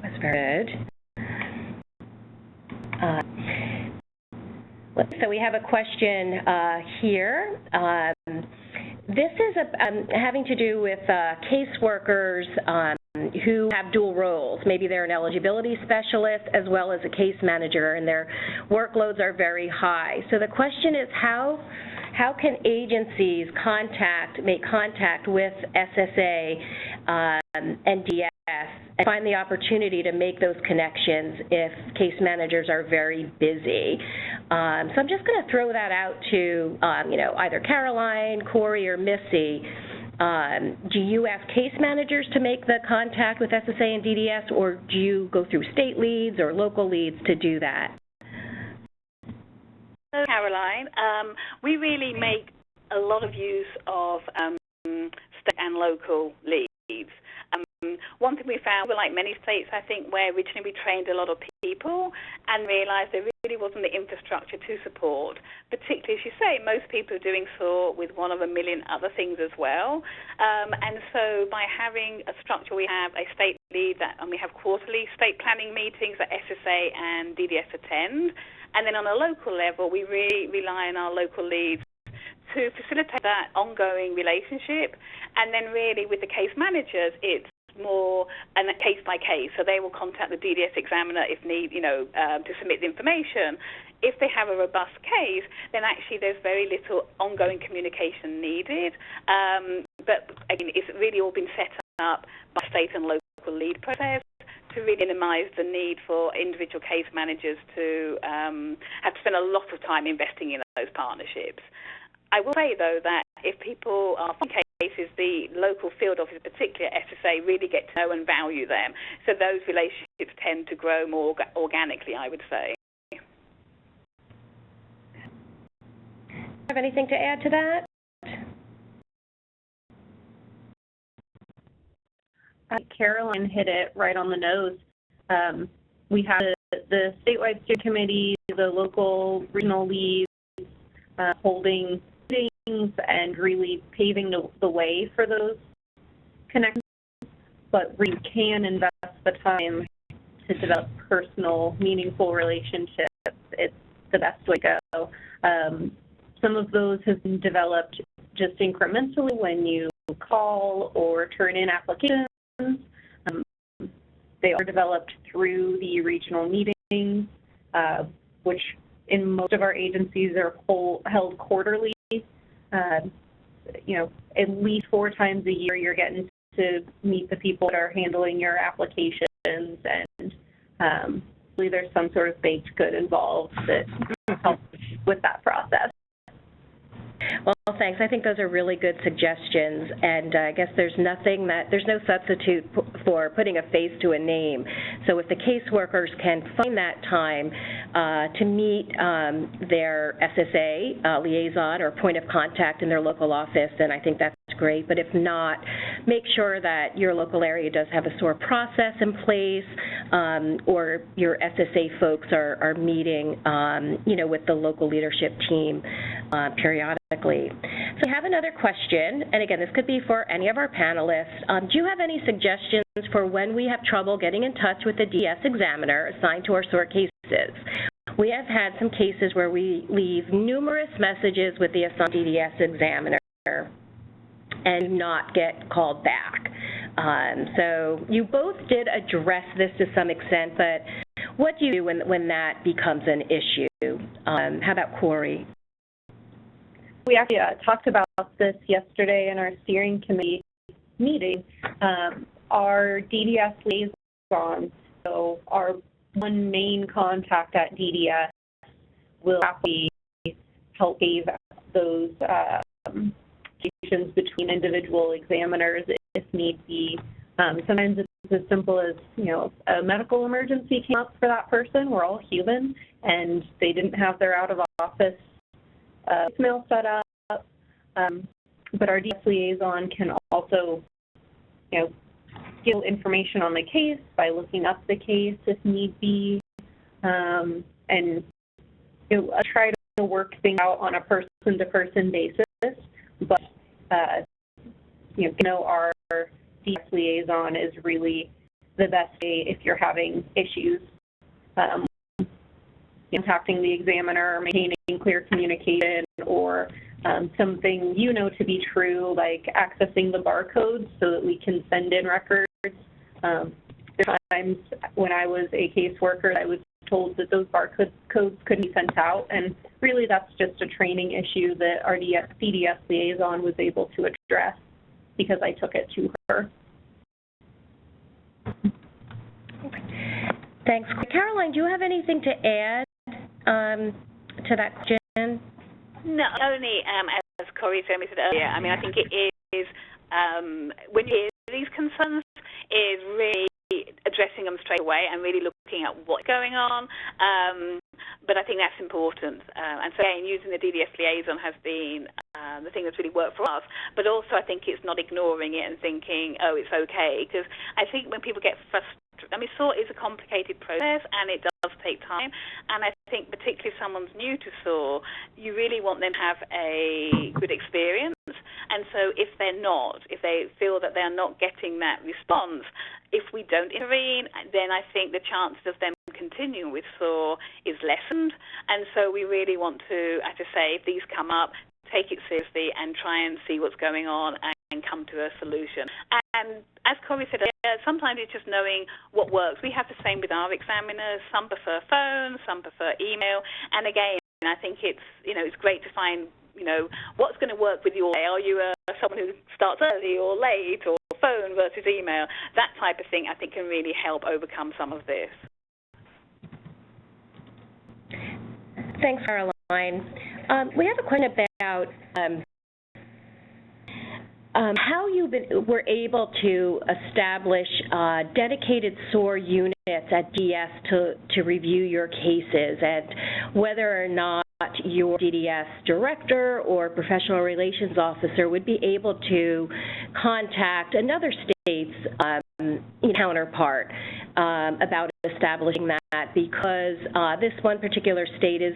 That's very good. So we have a question here. This is having to do with caseworkers who have dual roles. Maybe they're an eligibility specialist as well as a case manager, and their workloads are very high. So the question is, how how can agencies make contact with SSA and DS and find the opportunity to make those connections if case managers are very busy. So I'm just going to throw that out to either Caroline, Corey, or Missy. Do you ask case managers to make the contact with SSA and DDS, or do you go through state leads or local leads to do that? Caroline, we really make a lot of use of state and local leads. One thing we found, like many states, I think, where originally we trained a lot of people and realized there really wasn't the infrastructure to support, particularly, as you say, most people are doing SOAR with one of a million other things as well. And so by having a structure, we have a state lead and we have quarterly state planning meetings that SSA and DDS attend. And then on a local level, we really rely on our local leads to facilitate that ongoing relationship. And then really with the case managers, it's more and case by case. So they will contact the DDS examiner if need, to submit the information. If they have a robust case, then actually there's very little ongoing communication needed. But again, it's really all been set up by state and local lead process to really minimize the need for individual case managers to have to spend a lot of time investing in those partnerships. I will say, though, that if people are finding cases, the local field office, particularly at SSA, really get to know and value them. So those relationships tend to grow more organically, I would say. Have anything to add to that? Caroline hit it right on the nose. We have the statewide steering committee, the local regional leads holding meetings and really paving the way for those connections, but we can invest the time to develop personal, meaningful relationships. It's the best way to go. Some of those have been developed just incrementally when you call or turn in applications. They are developed through the regional meetings, which in most of our agencies are held quarterly. At least 4 times a year you're getting to meet the people that are handling your applications, and really there's some sort of baked good involved that helps with that process. Well, thanks. I think those are really good suggestions, and I guess there's no substitute for putting a face to a name. So if the caseworkers can find that time to meet their SSA liaison or point of contact in their local office, then I think that's great. But if not, make sure that your local area does have a SOAR process in place, or your SSA folks are meeting, with the local leadership team periodically. So we have another question, and again, this could be for any of our panelists. Do you have any suggestions for when we have trouble getting in touch with the DS examiner assigned to our SOAR cases? We have had some cases where we leave numerous messages with the assigned DDS examiner and not get called back. So you both did address this to some extent, but what do you do when that becomes an issue? How about Corey? We actually talked about this yesterday in our steering committee meeting. Our DDS liaison, so our one main contact at DDS, will happily help pave those communications between individual examiners if need be. Sometimes it's as simple as, a medical emergency came up for that person. We're all human, and they didn't have their out-of-office email set up, but our DS liaison can also, give information on the case by looking up the case if need be, and try to work things out on a person-to-person basis. But our DS liaison is really the best way if you're having issues. Contacting the examiner, maintaining clear communication, or something to be true, like accessing the barcodes so that we can send in records. There are times when I was a caseworker, I would told that those barcode codes couldn't be sent out, and really that's just a training issue that our DDS liaison was able to address because I took it to her. Thanks. Caroline, do you have anything to add to that question? No, only as Corey said earlier, I mean, I think it is, when you hear these concerns, is really addressing them straight away and really looking at what's going on. But I think that's important. And so, again, using the DVF Liaison has been the thing that's really worked for us. But also, I think it's not ignoring it and thinking, oh, it's okay. Because I think when people get frustrated, I mean, SOAR is a complicated process and it does take time. And I think particularly if someone's new to SOAR, you really want them to have a good experience. And so if they're not, if they feel that they're not getting that response, if we don't intervene, then I think the chances of them continuing with SOAR is lessened. And so we really want to, as I say, if these come up, take it seriously and try and see what's going on and come to a solution. And as Corey said, sometimes it's just knowing what works. We have the same with our examiners. Some prefer phone, some prefer email. And again, I think it's, it's great to find, what's going to work with your day. Are you someone who starts early or late, or phone versus email? That type of thing, I think, can really help overcome some of this. Thanks, Caroline. We have a question about how you were able to establish dedicated SOAR units at DS to review your cases, and whether or not your DDS director or professional relations officer would be able to contact another state's counterpart about establishing that, because this one particular state is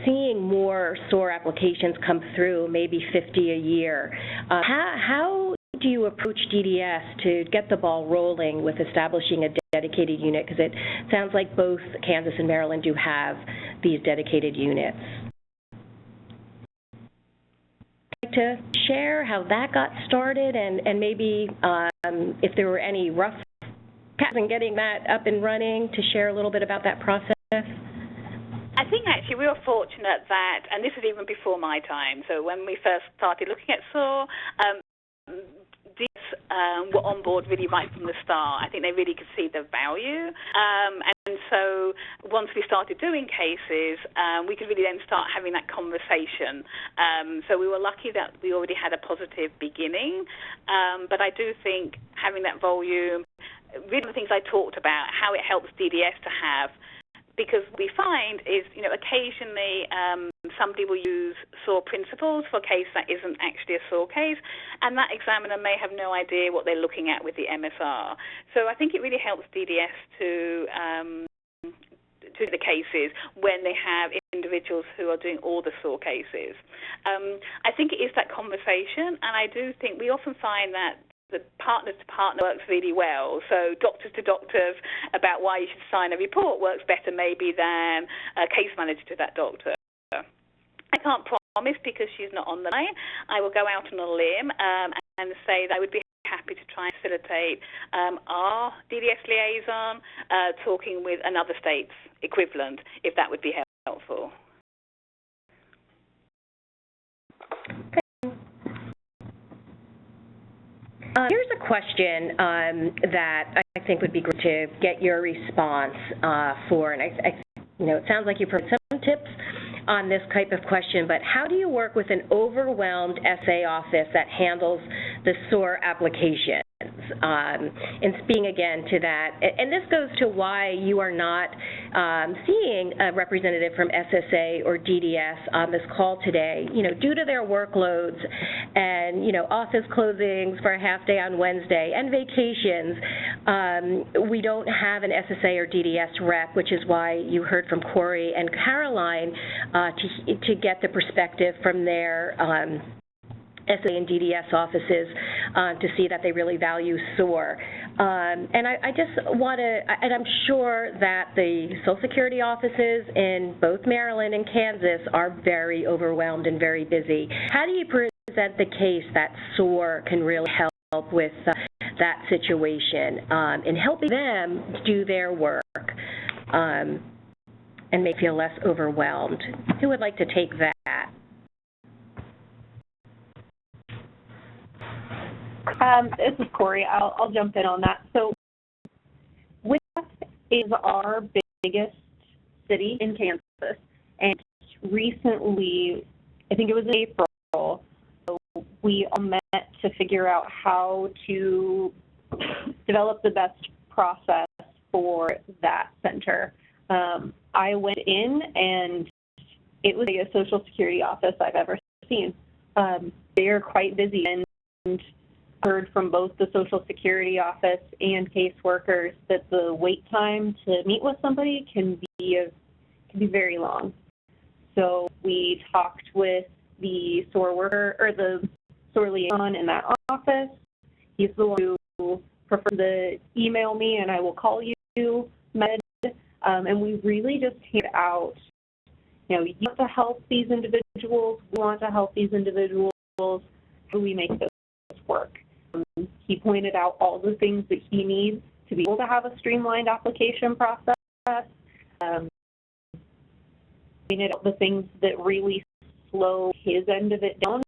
seeing more SOAR applications come through, maybe 50 a year. How do you approach DDS to get the ball rolling with establishing a dedicated unit? Because it sounds like both Kansas and Maryland do have these dedicated units. Would you like to share how that got started, and maybe if there were any rough paths in getting that up and running, to share a little bit about that process? I think actually we were fortunate that, and this was even before my time, so when we first started looking at SOAR, these were on board really right from the start. I think they really could see the value. And so once we started doing cases, we could really then start having that conversation. So we were lucky that we already had a positive beginning. But I do think having that volume, really the things I talked about, how it helps DDS to have, because we find is, occasionally somebody will use SOAR principles for a case that isn't actually a SOAR case, and that examiner may have no idea what they're looking at with the MSR. So I think it really helps DDS to the cases when they have individuals who are doing all the SOAR cases. I think it is that conversation, and I do think we often find that the partner-to-partner works really well. So doctors-to-doctors about why you should sign a report works better maybe than a case manager to that doctor. I can't promise because she's not on the line. I will go out on a limb and say that I would be happy to try and facilitate our DDS liaison talking with another state's equivalent, if that would be helpful. Here's a question that I think would be great to get your response for, and it sounds like you've heard some tips on this type of question, but how do you work with an overwhelmed SA office that handles the SOAR applications? And speaking again to that, and this goes to why you are not seeing a representative from SSA or DDS on this call today, due to their workloads and, office closings for a half day on Wednesday and vacations. We don't have an SSA or DDS rep, which is why you heard from Corey and Caroline to get the perspective from their SA and DDS offices to see that they really value SOAR. And I just want to, and I'm sure that the Social Security offices in both Maryland and Kansas are very overwhelmed and very busy. How do you present the case that SOAR can really help with that situation in helping them do their work? and may feel less overwhelmed. Who would like to take that? This is Corey. I'll jump in on that. So WIC is our biggest city in Kansas, and recently, I think it was in April, we all met to figure out how to develop the best process for that center. I went in, and it was the biggest Social Security office I've ever seen. They are quite busy, and heard from both the Social Security office and caseworkers that the wait time to meet with somebody can be very long. So we talked with the SOAR worker, or the SOAR liaison in that office. He's the one who prefers to email me and I will call you, and we really just handed out, you want to help these individuals, we want to help these individuals, how do we make this work? He pointed out all the things that he needs to be able to have a streamlined application process, pointed out the things that really slow his end of it down.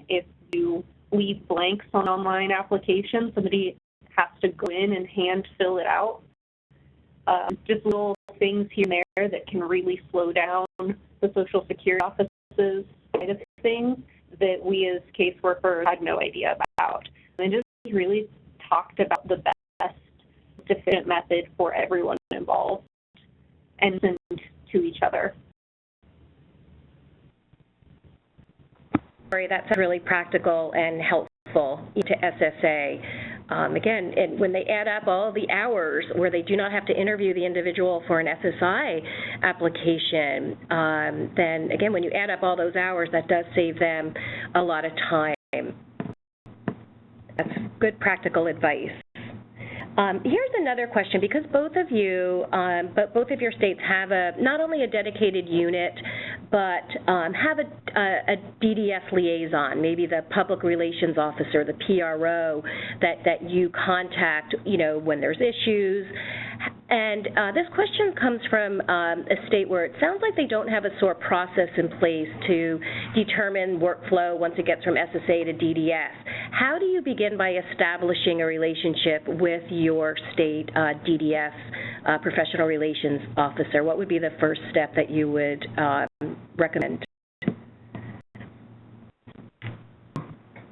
If you leave blanks on online applications, somebody has to go in and hand fill it out. Just little things here and there that can really slow down the Social Security office's side of things that we as caseworkers had no idea about. And just really talked about the best efficient method for everyone involved and listened to each other. That's really practical and helpful to SSA. Again, and when they add up all the hours where they do not have to interview the individual for an SSI application, then again, when you add up all those hours, that does save them a lot of time. That's good practical advice. Here's another question, because both of you, both of your states have not only a dedicated unit, but have a DDS liaison, maybe the public relations officer, the PRO, that you contact, when there's issues. And this question comes from a state where it sounds like they don't have a SOAR process in place to determine workflow once it gets from SSA to DDS. How do you begin by establishing a relationship with your state DDS professional relations officer? What would be the first step that you would recommend?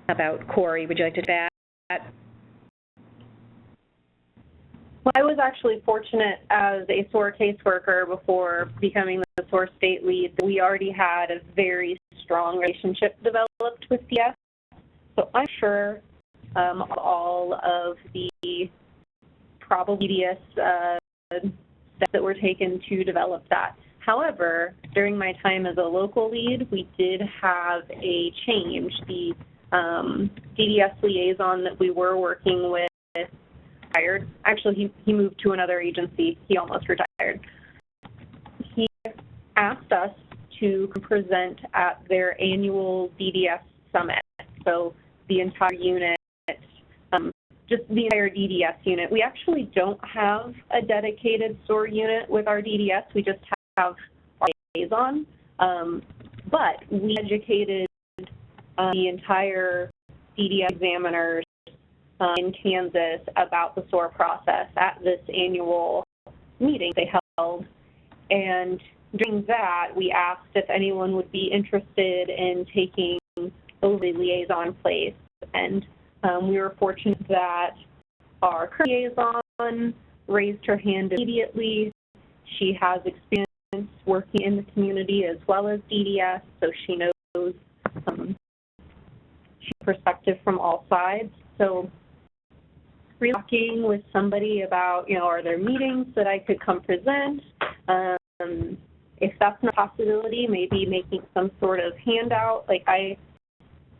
How about Corey? Would you like to add that? Well, I was actually fortunate as a SOAR caseworker before becoming the SOAR state lead. We already had a very strong relationship developed with DS. So I'm sure all of the probable DDS steps that were taken to develop that. However, during my time as a local lead, we did have a change. The DDS liaison that we were working with retired. Actually, he moved to another agency. He almost retired. He asked us to present at their annual DDS summit. So the entire unit, just the entire DDS unit. We actually don't have a dedicated SOAR unit with our DDS. We just have our liaison. But we educated the entire DDS examiners in Kansas about the SOAR process at this annual meeting they held. And during that, we asked if anyone would be interested in taking over the liaison place. And we were fortunate that our current liaison raised her hand immediately. She has experience working in the community as well as DDS, so she knows perspective from all sides. So really talking with somebody about, are there meetings that I could come present? If that's not a possibility, maybe making some sort of handout. Like I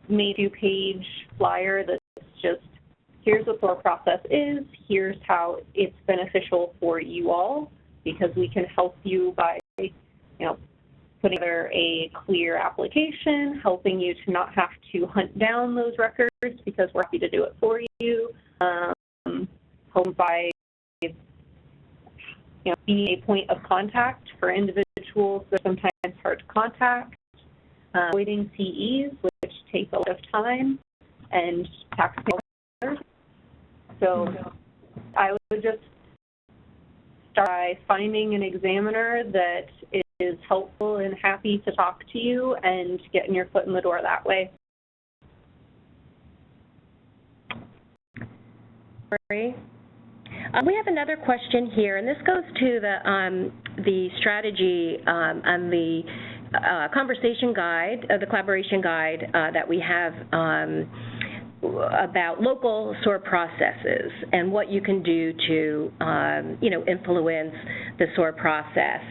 made a 2-page flyer that's just, here's what SOAR process is, here's how it's beneficial for you all, because we can help you by, putting together a clear application, helping you to not have to hunt down those records because we're happy to do it for you, home by be a point of contact for individuals that are sometimes hard to contact, avoiding CEs, which takes a lot of time, and taxpayers. So I would just start by finding an examiner that is helpful and happy to talk to you and getting your foot in the door that way. We have another question here, and this goes to the strategy and the conversation guide, the collaboration guide that we have about local SOAR processes and what you can do to, influence the SOAR process,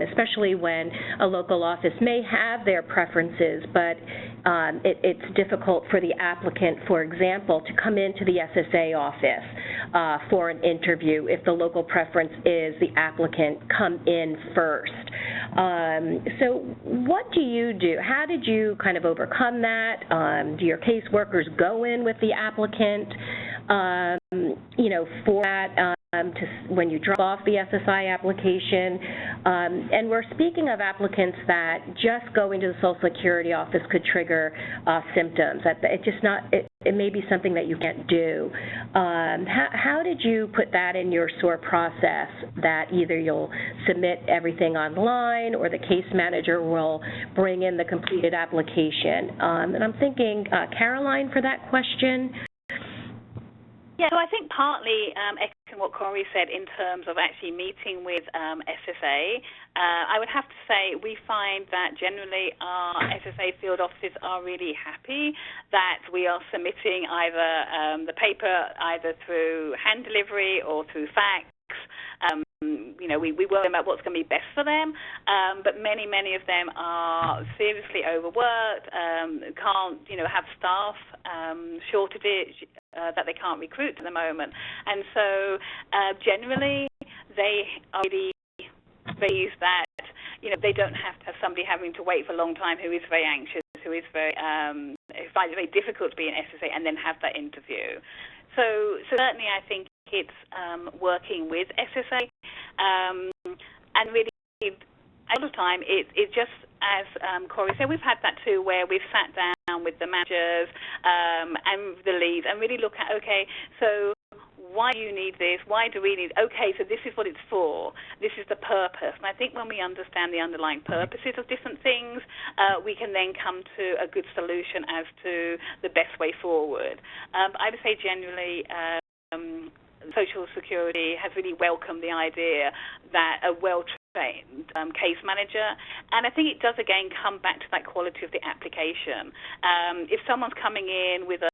especially when a local office may have their preferences, but it's difficult for the applicant, for example, to come into the SSA office for an interview if the local preference is the applicant come in first. So what do you do? How did you kind of overcome that? Do your caseworkers go in with the applicant, for that when you drop off the SSI application? And we're speaking of applicants that just going to the Social Security office could trigger symptoms. It may be something that you can't do. How did you put that in your SOAR process, that either you'll submit everything online or the case manager will bring in the completed application? And I'm thinking, Caroline, for that question. Yeah, so I think partly echoing what Corey said in terms of actually meeting with SSA, I would have to say we find that generally our SSA field offices are really happy that we are submitting either the paper either through hand delivery or through fax. We worry about what's going to be best for them, but many of them are seriously overworked, can't, have staff shortages that they can't recruit at the moment. And so generally they are really pleased that, they don't have to have somebody having to wait for a long time who is very anxious, who is very, finds it very difficult to be an SSA and then have that interview. So certainly I think it's working with SSA, and really a lot of time it just, as Corey said, we've had that too, where we've sat down with the managers and the leads and really look at, okay, so why do you need this? Why do we need? Okay, so this is what it's for. This is the purpose. And I think when we understand the underlying purposes of different things, we can then come to a good solution as to the best way forward. I would say generally Social Security has really welcomed the idea that a well-trained case manager, and I think it does again come back to that quality of the application. If someone's coming in with a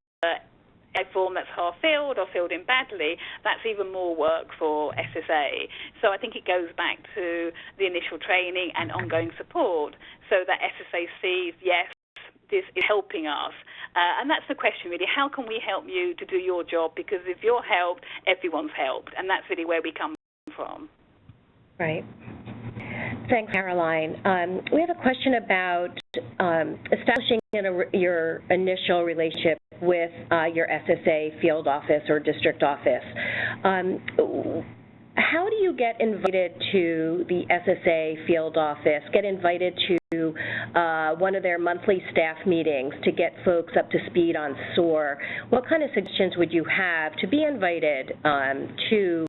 form that's half filled or filled in badly, that's even more work for SSA. So I think it goes back to the initial training and ongoing support so that SSA sees, yes, this is helping us. And that's the question, really. How can we help you to do your job? Because if you're helped, everyone's helped. And that's really where we come from. Right. Thanks, Caroline. We have a question about establishing your initial relationship with your SSA field office or district office. How do you get invited to the SSA field office, get invited to one of their monthly staff meetings to get folks up to speed on SOAR? What kind of suggestions would you have to be invited to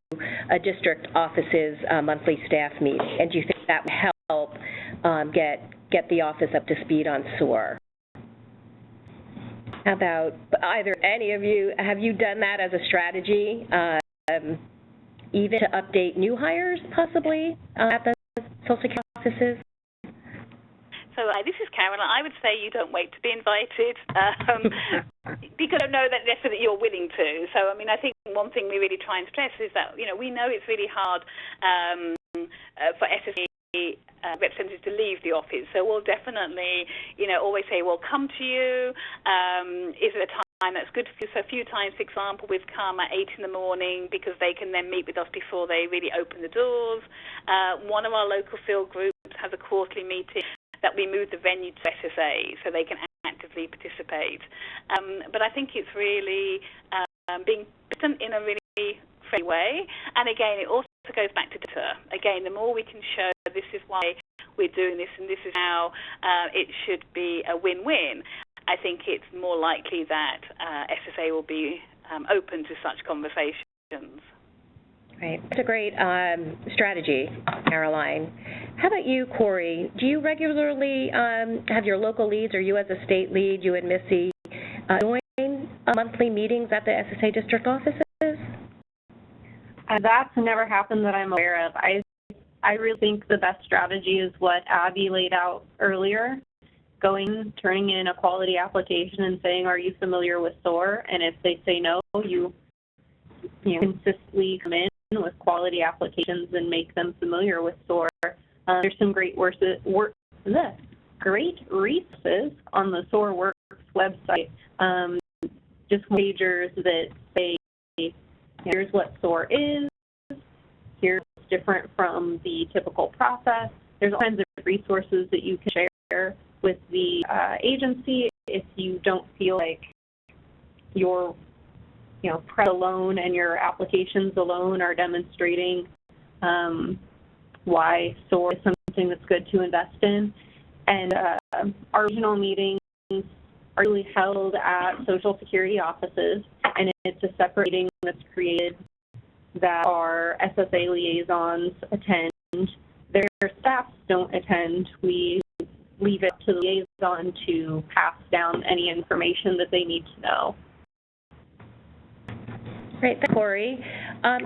a district office's monthly staff meeting? And do you think that would help get the office up to speed on SOAR? How about any of you, have you done that as a strategy? Even to update new hires, possibly, at the Social Security offices? So this is Caroline. I would say you don't wait to be invited because I know that necessarily you're willing to. So, I think one thing we really try and stress is that, we know it's really hard for SSA representatives to leave the office. So we'll definitely, always say, well, come to you. Is it a time that's good for you? So a few times, for example, we've come at 8 in the morning because they can then meet with us before they really open the doors. One of our local field groups has a quarterly meeting that we move the venue to SSA so they can actively participate. But I think it's really being present in a really friendly way. And again, it also goes back to data. Again, the more we can show this is why we're doing this and this is how it should be a win-win, I think it's more likely that SSA will be open to such conversations. Right. That's a great strategy, Caroline. How about you, Corey? Do you regularly have your local leads, or you as a state lead, you and Missy, join monthly meetings at the SSA district offices? That's never happened that I'm aware of. I really think the best strategy is what Abby laid out earlier, turning in a quality application and saying, are you familiar with SOAR? And if they say no, you consistently come in with quality applications and make them familiar with SOAR. There's some great resources on the SOAR Works website, just majors that say, here's what SOAR is, here's what's different from the typical process. There's all kinds of resources that you can share with the agency if you don't feel like your prep alone and your applications alone are demonstrating why SOAR is something that's good to invest in. And our regional meetings are usually held at Social Security offices, and it's a separate meeting that's created that our SSA liaisons attend. Their staffs don't attend. We leave it to the liaison to pass down any information that they need to know. Great, thanks, Corey.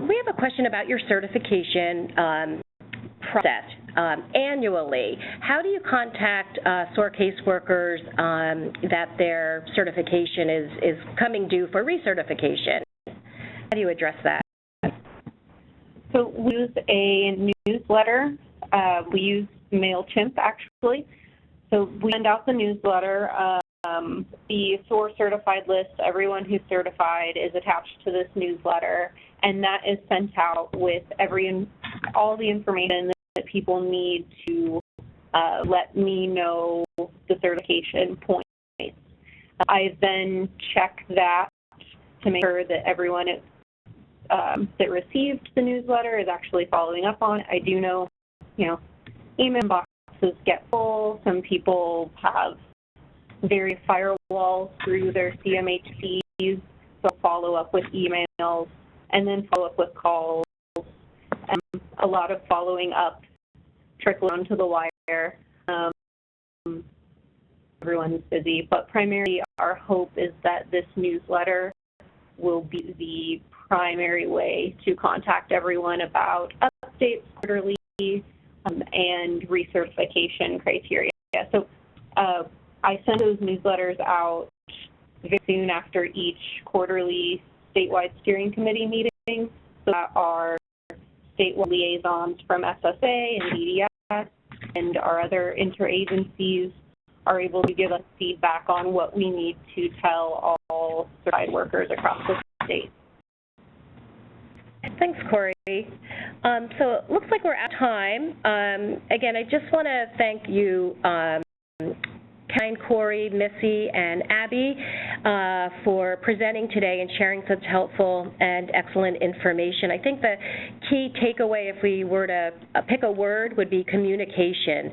We have a question about your certification process annually. How do you contact SOAR caseworkers that their certification is coming due for recertification? How do you address that? So we use a newsletter. We use MailChimp, actually. So we send out the newsletter. The SOAR certified list, everyone who's certified is attached to this newsletter, and that is sent out with all the information that people need to let me know the certification points. I then check that to make sure that everyone that received the newsletter is actually following up on it. I do know, email boxes get full. Some people have various firewalls through their CMHCs, so follow up with emails and then follow up with calls. A lot of following up trickle down to the wire. Everyone's busy, but primarily our hope is that this newsletter will be the primary way to contact everyone about updates quarterly and recertification criteria. So I send those newsletters out very soon after each quarterly statewide steering committee meeting, so that our statewide liaisons from SSA and DDS and our other interagencies are able to give us feedback on what we need to tell all certified workers across the state. Thanks, Corey. So it looks like we're out of time. Again, I just want to thank you, Corey, Missy, and Abby for presenting today and sharing such helpful and excellent information. I think the key takeaway, if we were to pick a word, would be communication.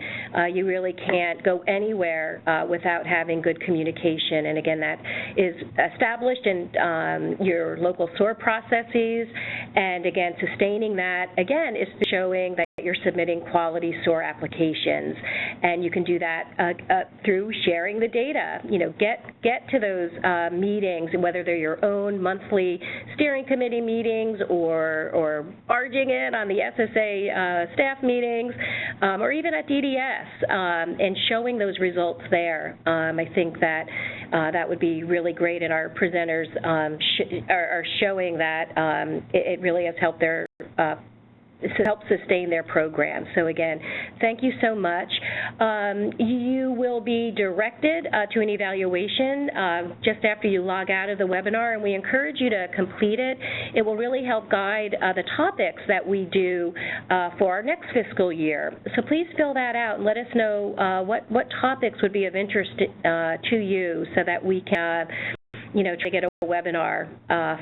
You really can't go anywhere without having good communication, and again, that is established in your local SOAR processes, and again, sustaining that, again, is showing that you're submitting quality SOAR applications, and you can do that through sharing the data. Get to those meetings, whether they're your own monthly steering committee meetings or barging in on the SSA staff meetings, or even at DDS, and showing those results there. I think that that would be really great, and our presenters are showing that it really has helped their help sustain their program. So again, thank you so much. You will be directed to an evaluation just after you log out of the webinar, and we encourage you to complete it. It will really help guide the topics that we do for our next fiscal year. So please fill that out and let us know what topics would be of interest to you, so that we can try to get a webinar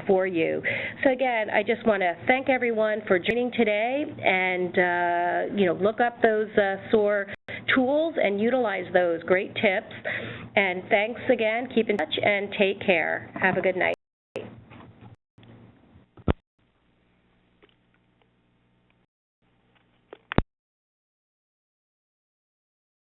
for you. So again, I just want to thank everyone for joining today, and look up those SOAR tools and utilize those great tips. And thanks again. Keep in touch and take care. Have a good night.